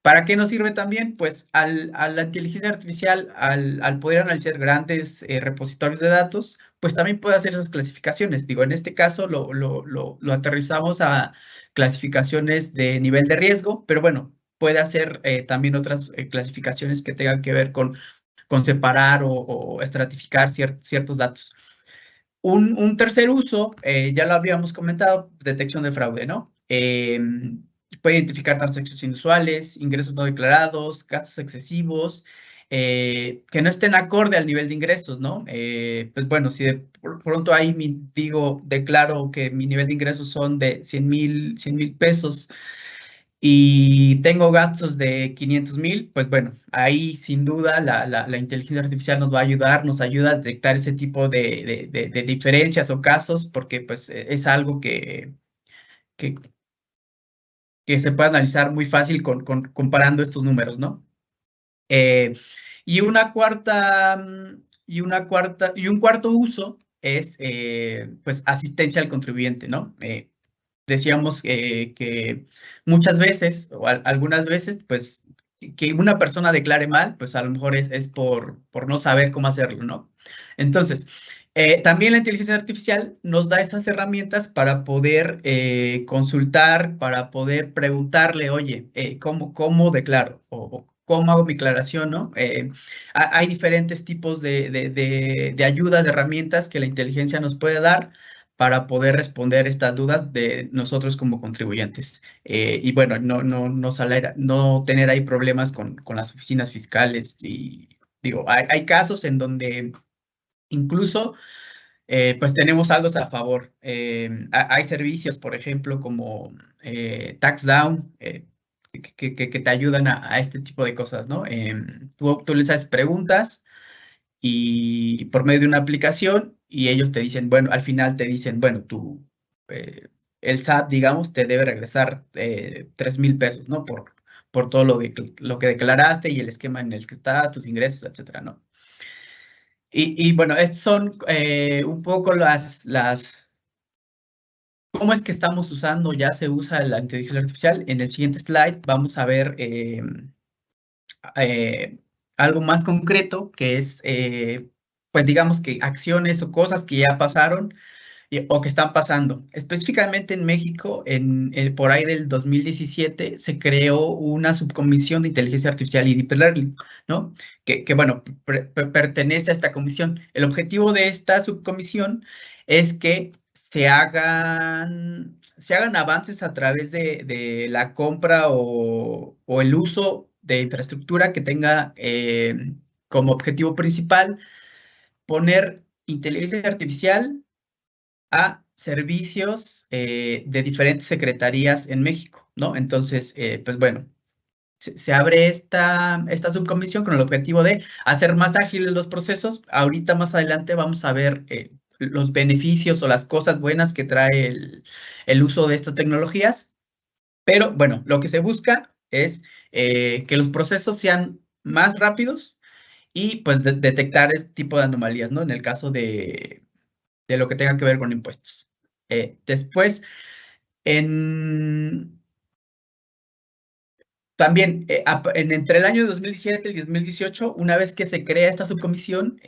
[SPEAKER 5] ¿para qué nos sirve también? Pues a la inteligencia artificial, al poder analizar grandes repositorios de datos, pues también puede hacer esas clasificaciones. Digo, en este caso lo aterrizamos a clasificaciones de nivel de riesgo, pero bueno, puede hacer también otras clasificaciones que tengan que ver con separar o estratificar ciertos datos. Un tercer uso, ya lo habíamos comentado, detección de fraude, ¿no? Puede identificar transacciones inusuales, ingresos no declarados, gastos excesivos, que no estén acorde al nivel de ingresos, ¿no? Pues bueno, si de pronto ahí declaro que mi nivel de ingresos son de 100,000 pesos y tengo gastos de 500,000, pues bueno, ahí sin duda la inteligencia artificial nos va a ayudar, nos ayuda a detectar ese tipo de diferencias o casos, porque pues es algo que se puede analizar muy fácil comparando estos números, ¿no? Y un cuarto uso es pues asistencia al contribuyente, ¿no? Decíamos que muchas veces o algunas veces, pues que una persona declare mal, pues a lo mejor es por no saber cómo hacerlo, ¿no? Entonces, también la inteligencia artificial nos da esas herramientas para poder consultar, para poder preguntarle, oye, ¿cómo declaro? O ¿cómo hago mi declaración, no? Hay diferentes tipos de ayudas, de herramientas que la inteligencia nos puede dar para poder responder estas dudas de nosotros como contribuyentes. Y bueno, no tener ahí problemas con las oficinas fiscales. Y digo, hay casos en donde incluso pues tenemos saldos a favor. Hay servicios, por ejemplo, como TaxDown, que te ayudan a este tipo de cosas, ¿no? Tú les haces preguntas y por medio de una aplicación y ellos te dicen, bueno, al final te dicen, bueno, el SAT, digamos, te debe regresar 3,000 pesos, ¿no? Por todo lo que declaraste y el esquema en el que está, tus ingresos, etcétera, ¿no? Y bueno, estas son un poco ¿cómo es que estamos usando? Ya se usa la inteligencia artificial. En el siguiente slide vamos a ver algo más concreto, que es, pues digamos que acciones o cosas que ya pasaron o que están pasando. Específicamente en México, por ahí del 2017, se creó una subcomisión de inteligencia artificial y deep learning, ¿no? Que bueno, pertenece a esta comisión. El objetivo de esta subcomisión es que se hagan avances a través de la compra o el uso de infraestructura que tenga como objetivo principal poner inteligencia artificial a servicios de diferentes secretarías en México, ¿no? Entonces, pues bueno, se abre esta subcomisión con el objetivo de hacer más ágiles los procesos. Ahorita más adelante vamos a ver los beneficios o las cosas buenas que trae el uso de estas tecnologías, pero bueno, lo que se busca es que los procesos sean más rápidos y pues detectar este tipo de anomalías, ¿no? En el caso de lo que tenga que ver con impuestos. Después, también entre el año 2017 y 2018, una vez que se crea esta subcomisión,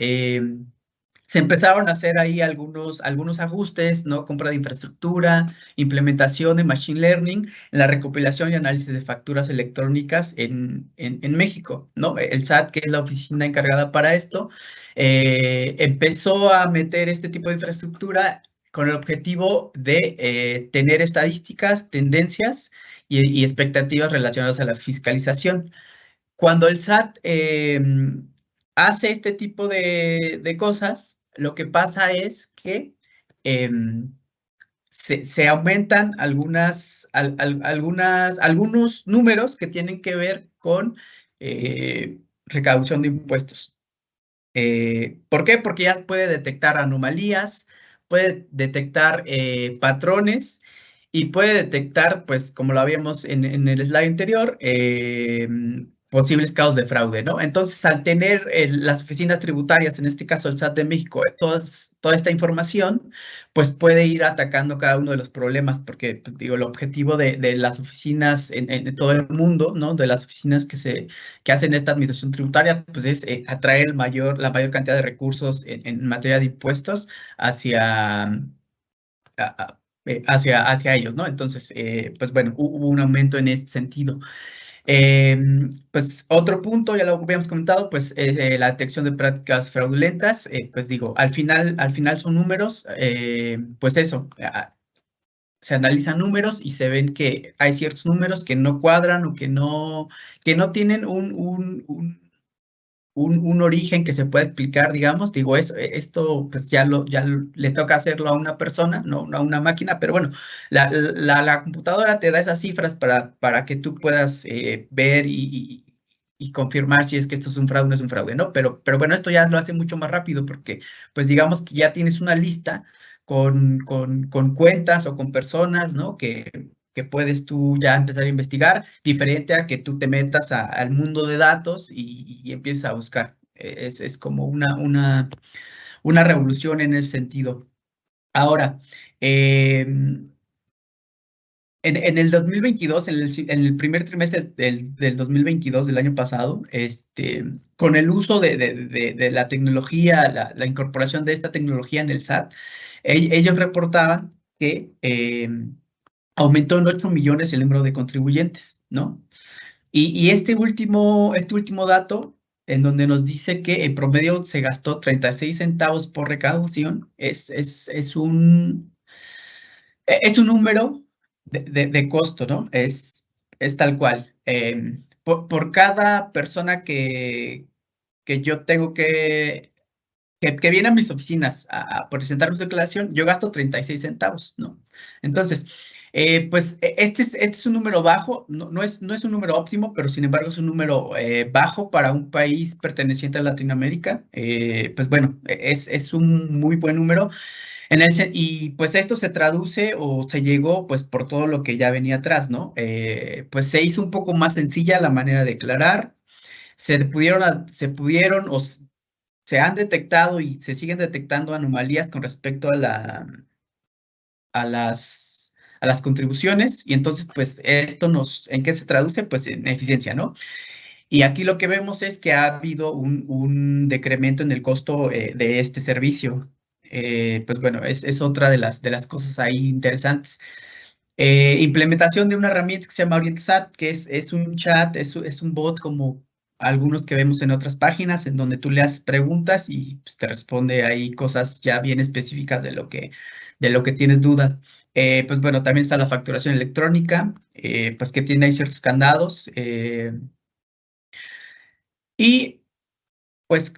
[SPEAKER 5] se empezaron a hacer ahí algunos ajustes, ¿no? Compra de infraestructura, implementación de Machine Learning, en la recopilación y análisis de facturas electrónicas en México, ¿no? El SAT, que es la oficina encargada para esto, empezó a meter este tipo de infraestructura con el objetivo de tener estadísticas, tendencias y expectativas relacionadas a la fiscalización. Cuando el SAT hace este tipo de cosas, lo que pasa es que se aumentan algunos números que tienen que ver con recaudación de impuestos. ¿Por qué? Porque ya puede detectar anomalías, puede detectar patrones y puede detectar, pues, como lo habíamos en el slide anterior, posibles casos de fraude, ¿no? Entonces, al tener las oficinas tributarias, en este caso el SAT de México, toda esta información, pues puede ir atacando cada uno de los problemas, porque, pues, digo, el objetivo de las oficinas en todo el mundo, ¿no? De las oficinas que hacen esta administración tributaria, pues es atraer la mayor cantidad de recursos en materia de impuestos hacia ellos, ¿no? Entonces, pues bueno, hubo un aumento en este sentido. Pues otro punto, ya lo habíamos comentado, pues la detección de prácticas fraudulentas, pues digo, al final son números, pues eso, se analizan números y se ven que hay ciertos números que no cuadran o que no tienen un origen que se pueda explicar, digamos. Digo, esto pues ya le toca hacerlo a una persona, no a una máquina, pero bueno, la computadora te da esas cifras para que tú puedas ver y confirmar si es que esto es un fraude o no es un fraude, ¿no? Pero bueno, esto ya lo hace mucho más rápido porque, pues digamos que ya tienes una lista con cuentas o con personas, ¿no? Que puedes tú ya empezar a investigar, diferente a que tú te metas al mundo de datos y empieces a buscar. Es como una revolución en ese sentido. Ahora, en el 2022, en el primer trimestre del 2022, del año pasado, con el uso de la tecnología, la incorporación de esta tecnología en el SAT, ellos reportaban que aumentó en 8 millones el número de contribuyentes, ¿no? Y este último dato, en donde nos dice que en promedio se gastó 36 centavos por recaudación, es un número de costo, ¿no? Es tal cual. Por cada persona que yo tengo que viene a mis oficinas a presentar su declaración, yo gasto 36 centavos, ¿no? Entonces, pues este es un número bajo, no es un número óptimo, pero sin embargo es un número bajo para un país perteneciente a Latinoamérica. Pues bueno, es un muy buen número. Y pues esto se traduce o se llegó pues por todo lo que ya venía atrás, ¿no? Pues se hizo un poco más sencilla la manera de declarar, se pudieron o se han detectado y se siguen detectando anomalías con respecto a las contribuciones, y entonces pues esto ¿en qué se traduce? Pues en eficiencia, ¿no? Y aquí lo que vemos es que ha habido un decremento en el costo de este servicio. Pues bueno, es otra de las cosas ahí interesantes. Implementación de una herramienta que se llama OrientSat, que es un chat, es un bot como algunos que vemos en otras páginas, en donde tú le haces preguntas y pues, te responde ahí cosas ya bien específicas de lo que tienes dudas. Pues bueno, también está la facturación electrónica, pues que tiene ahí ciertos candados. Y pues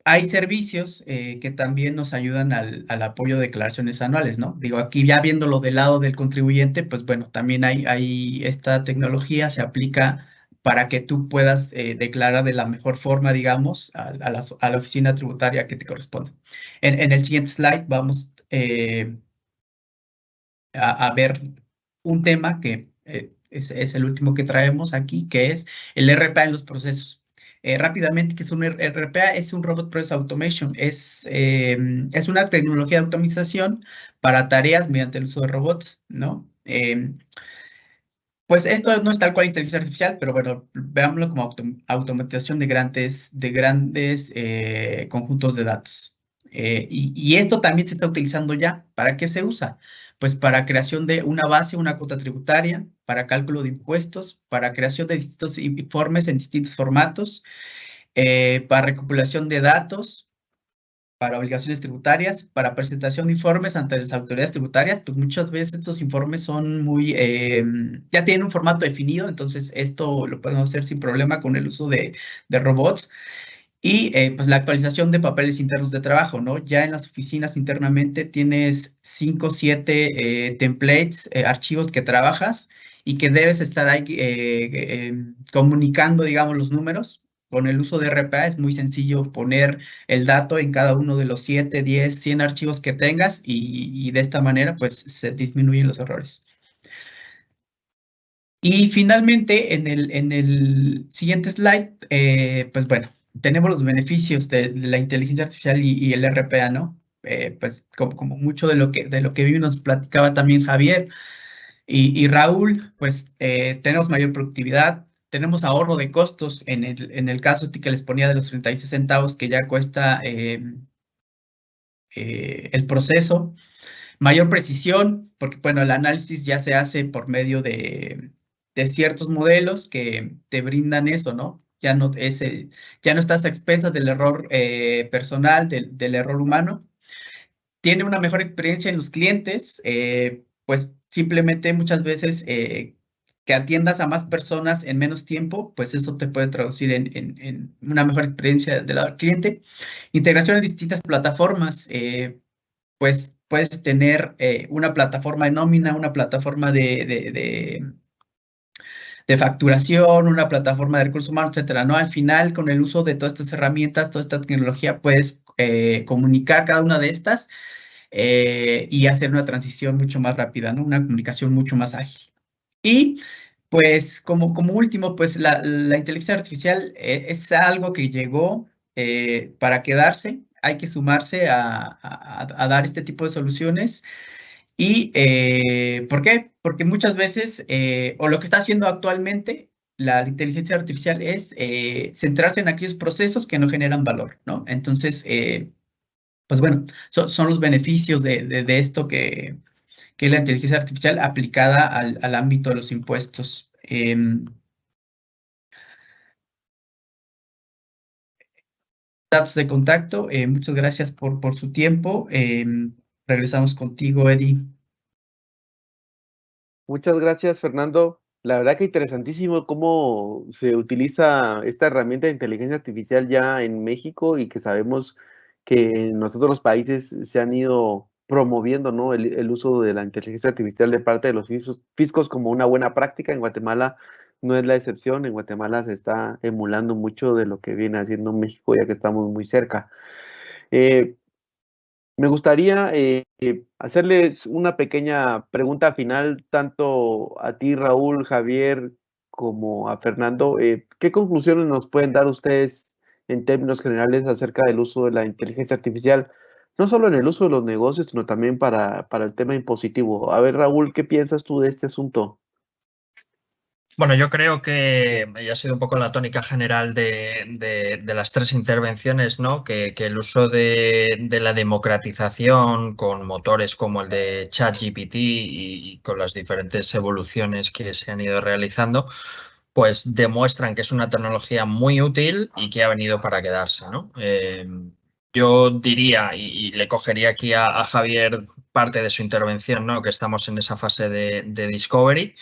[SPEAKER 5] hay servicios que también nos ayudan al apoyo de declaraciones anuales, ¿no? Digo, aquí ya viéndolo del lado del contribuyente, pues bueno, también hay esta tecnología se aplica para que tú puedas declarar de la mejor forma, digamos, a la oficina tributaria que te corresponde. En el siguiente slide vamos a ver un tema que es el último que traemos aquí, que es el RPA en los procesos. Rápidamente, ¿qué es un RPA? Es un Robot Process Automation. Es una tecnología de automatización para tareas mediante el uso de robots, ¿no? Pues esto no es tal cual inteligencia artificial, pero bueno, veámoslo como automatización de grandes conjuntos de datos. Y esto también se está utilizando ya. ¿Para qué se usa? Pues para creación de una base, una cuota tributaria, para cálculo de impuestos, para creación de distintos informes en distintos formatos, para recopilación de datos, para obligaciones tributarias, para presentación de informes ante las autoridades tributarias. Pues muchas veces estos informes son ya tienen un formato definido, entonces esto lo podemos hacer sin problema con el uso de robots. Y pues la actualización de papeles internos de trabajo, ¿no? Ya en las oficinas internamente tienes 5 o 7 templates, archivos que trabajas y que debes estar ahí comunicando, digamos, los números. Con el uso de RPA es muy sencillo poner el dato en cada uno de los 7, 10, 100 archivos que tengas y de esta manera pues se disminuyen los errores. Y finalmente en el siguiente slide, pues bueno, tenemos los beneficios de la inteligencia artificial y el RPA, ¿no? Pues como mucho de lo que Vivi nos platicaba también Javier y Raúl, pues tenemos mayor productividad, tenemos ahorro de costos en el caso que les ponía de los 36 centavos que ya cuesta el proceso, mayor precisión, porque bueno, el análisis ya se hace por medio de ciertos modelos que te brindan eso, ¿no? Ya no estás a expensas del error personal, del error humano. Tiene una mejor experiencia en los clientes, pues simplemente muchas veces que atiendas a más personas en menos tiempo, pues eso te puede traducir en una mejor experiencia del lado del cliente. Integración en distintas plataformas, pues puedes tener una plataforma de nómina, una plataforma de facturación, una plataforma de recursos humanos, etcétera, ¿no? Al final, con el uso de todas estas herramientas, toda esta tecnología, puedes comunicar cada una de estas y hacer una transición mucho más rápida, ¿no? Una comunicación mucho más ágil. Y pues como último, pues la inteligencia artificial es algo que llegó para quedarse. Hay que sumarse a dar este tipo de soluciones. ¿Y por qué? Porque muchas veces, o lo que está haciendo actualmente la inteligencia artificial es centrarse en aquellos procesos que no generan valor, ¿no? Entonces, pues bueno, son los beneficios de esto que es la inteligencia artificial aplicada al ámbito de los impuestos. Datos de contacto, muchas gracias por su tiempo. Regresamos contigo, Eddie.
[SPEAKER 2] Muchas gracias, Fernando. La verdad que interesantísimo cómo se utiliza esta herramienta de inteligencia artificial ya en México y que sabemos que en los otros países se han ido promoviendo, ¿no? El uso de la inteligencia artificial de parte de los fiscos como una buena práctica. En Guatemala no es la excepción. En Guatemala se está emulando mucho de lo que viene haciendo México, ya que estamos muy cerca. Me gustaría hacerles una pequeña pregunta final, tanto a ti, Raúl, Javier, como a Fernando. ¿Qué conclusiones nos pueden dar ustedes en términos generales acerca del uso de la inteligencia artificial? No solo en el uso de los negocios, sino también para el tema impositivo. A ver, Raúl, ¿qué piensas tú de este asunto?
[SPEAKER 3] Bueno, yo creo que ya ha sido un poco la tónica general de las tres intervenciones, ¿no? Que el uso de la democratización con motores como el de ChatGPT y con las diferentes evoluciones que se han ido realizando, pues demuestran que es una tecnología muy útil y que ha venido para quedarse, ¿no? Yo diría, y le cogería aquí a Javier parte de su intervención, ¿no? Que estamos en esa fase de discovery.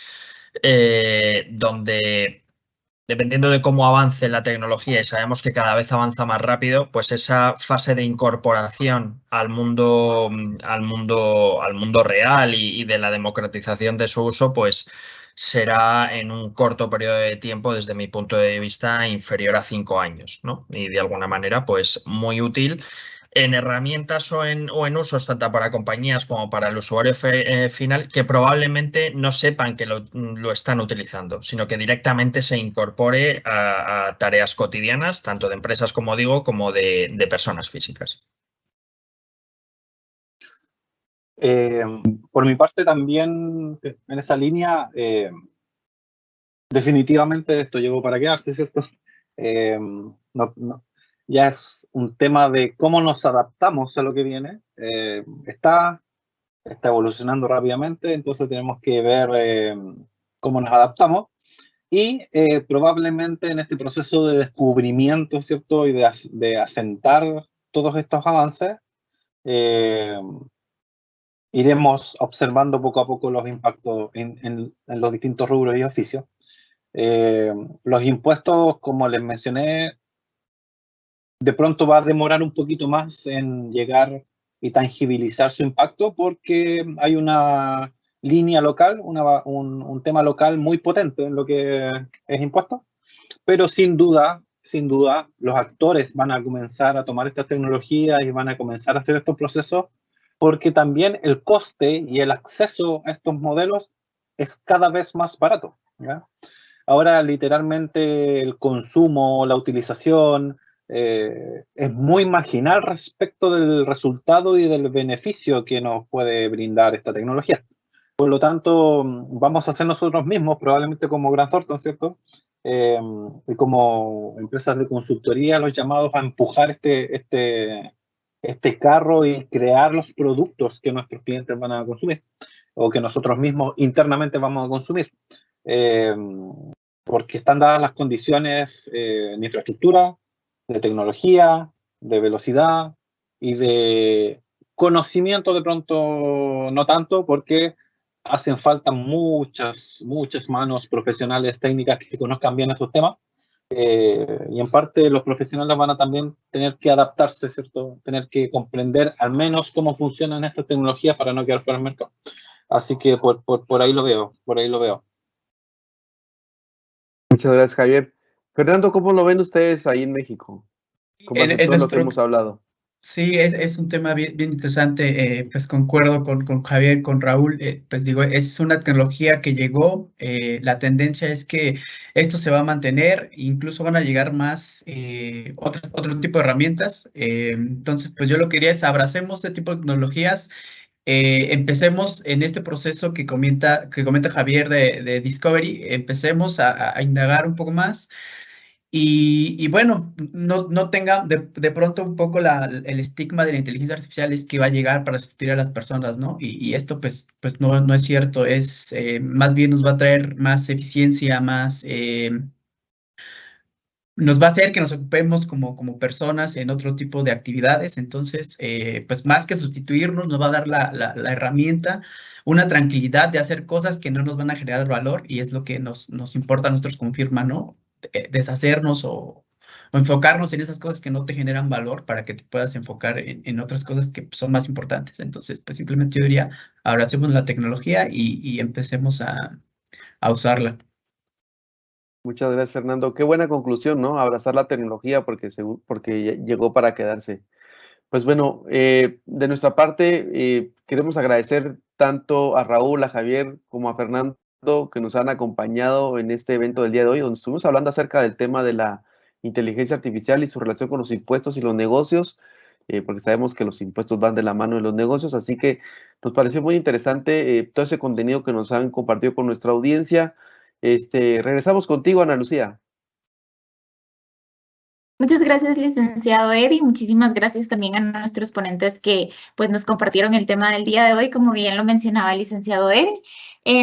[SPEAKER 3] Donde dependiendo de cómo avance la tecnología y sabemos que cada vez avanza más rápido, pues esa fase de incorporación al mundo real y de la democratización de su uso, pues será en un corto periodo de tiempo, desde mi punto de vista, inferior a 5 años, ¿no? Y de alguna manera, pues muy útil en herramientas o en usos tanto para compañías como para el usuario final que probablemente no sepan que lo están utilizando, sino que directamente se incorpore a tareas cotidianas, tanto de empresas, como digo, como de personas físicas.
[SPEAKER 4] Por mi parte también, en esa línea, definitivamente esto llegó para quedarse, ¿cierto? Ya es un tema de cómo nos adaptamos a lo que viene. Está evolucionando rápidamente, entonces tenemos que ver cómo nos adaptamos y probablemente en este proceso de descubrimiento, ¿cierto? Y de asentar todos estos avances, iremos observando poco a poco los impactos en los distintos rubros y oficios. Los impuestos, como les mencioné, de pronto va a demorar un poquito más en llegar y tangibilizar su impacto porque hay una línea local, un tema local muy potente en lo que es impuestos, pero sin duda, los actores van a comenzar a tomar estas tecnologías y van a comenzar a hacer estos procesos porque también el coste y el acceso a estos modelos es cada vez más barato, ¿ya? Ahora literalmente el consumo, la utilización es muy marginal respecto del resultado y del beneficio que nos puede brindar esta tecnología. Por lo tanto, vamos a hacer nosotros mismos, probablemente como Grant Thornton, ¿cierto? Y como empresas de consultoría, los llamados a empujar este carro y crear los productos que nuestros clientes van a consumir o que nosotros mismos internamente vamos a consumir. Porque están dadas las condiciones de infraestructura, de tecnología, de velocidad y de conocimiento de pronto no tanto, porque hacen falta muchas manos profesionales, técnicas que conozcan bien esos temas. Y en parte los profesionales van a también tener que adaptarse, ¿cierto? Tener que comprender al menos cómo funcionan estas tecnologías para no quedar fuera del mercado. Así que por ahí lo veo, por ahí lo veo.
[SPEAKER 2] Muchas gracias, Javier. Fernando, ¿cómo lo ven ustedes ahí en México? Con base en todo lo que hemos hablado.
[SPEAKER 5] Sí, es un tema bien interesante, pues concuerdo con Javier, con Raúl, pues digo, es una tecnología que llegó, la tendencia es que esto se va a mantener, incluso van a llegar más otro tipo de herramientas, entonces pues yo lo que quería es abracemos este tipo de tecnologías, empecemos en este proceso que comenta Javier de Discovery, empecemos a indagar un poco más. Y bueno, no tenga de pronto un poco el estigma de la inteligencia artificial es que va a llegar para sustituir a las personas, ¿no? Y esto pues no es cierto, es más bien nos va a traer más eficiencia, nos va a hacer que nos ocupemos como personas en otro tipo de actividades, entonces pues más que sustituirnos nos va a dar la herramienta, una tranquilidad de hacer cosas que no nos van a generar valor y es lo que nos importa a nosotros como firma, ¿no? Deshacernos o enfocarnos en esas cosas que no te generan valor para que te puedas enfocar en otras cosas que son más importantes. Entonces, pues simplemente yo diría, abracemos la tecnología y empecemos a usarla.
[SPEAKER 2] Muchas gracias, Fernando. Qué buena conclusión, ¿no? Abrazar la tecnología porque llegó para quedarse. Pues bueno, de nuestra parte, queremos agradecer tanto a Raúl, a Javier, como a Fernando que nos han acompañado en este evento del día de hoy, donde estuvimos hablando acerca del tema de la inteligencia artificial y su relación con los impuestos y los negocios, porque sabemos que los impuestos van de la mano de los negocios, así que nos pareció muy interesante todo ese contenido que nos han compartido con nuestra audiencia. Regresamos contigo, Ana Lucía.
[SPEAKER 1] Muchas gracias, licenciado Eddie. Muchísimas gracias también a nuestros ponentes que pues, nos compartieron el tema del día de hoy, como bien lo mencionaba el licenciado Eddie.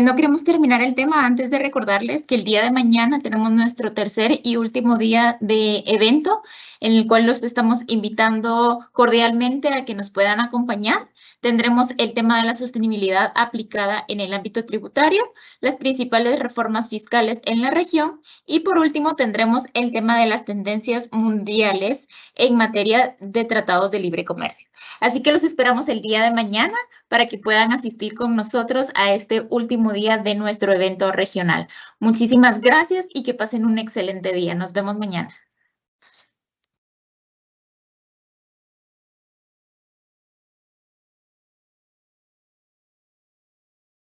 [SPEAKER 1] No queremos terminar el tema antes de recordarles que el día de mañana tenemos nuestro tercer y último día de evento, en el cual los estamos invitando cordialmente a que nos puedan acompañar. Tendremos el tema de la sostenibilidad aplicada en el ámbito tributario, las principales reformas fiscales en la región y por último tendremos el tema de las tendencias mundiales en materia de tratados de libre comercio. Así que los esperamos el día de mañana para que puedan asistir con nosotros a este último día de nuestro evento regional. Muchísimas gracias y que pasen un excelente día. Nos vemos mañana.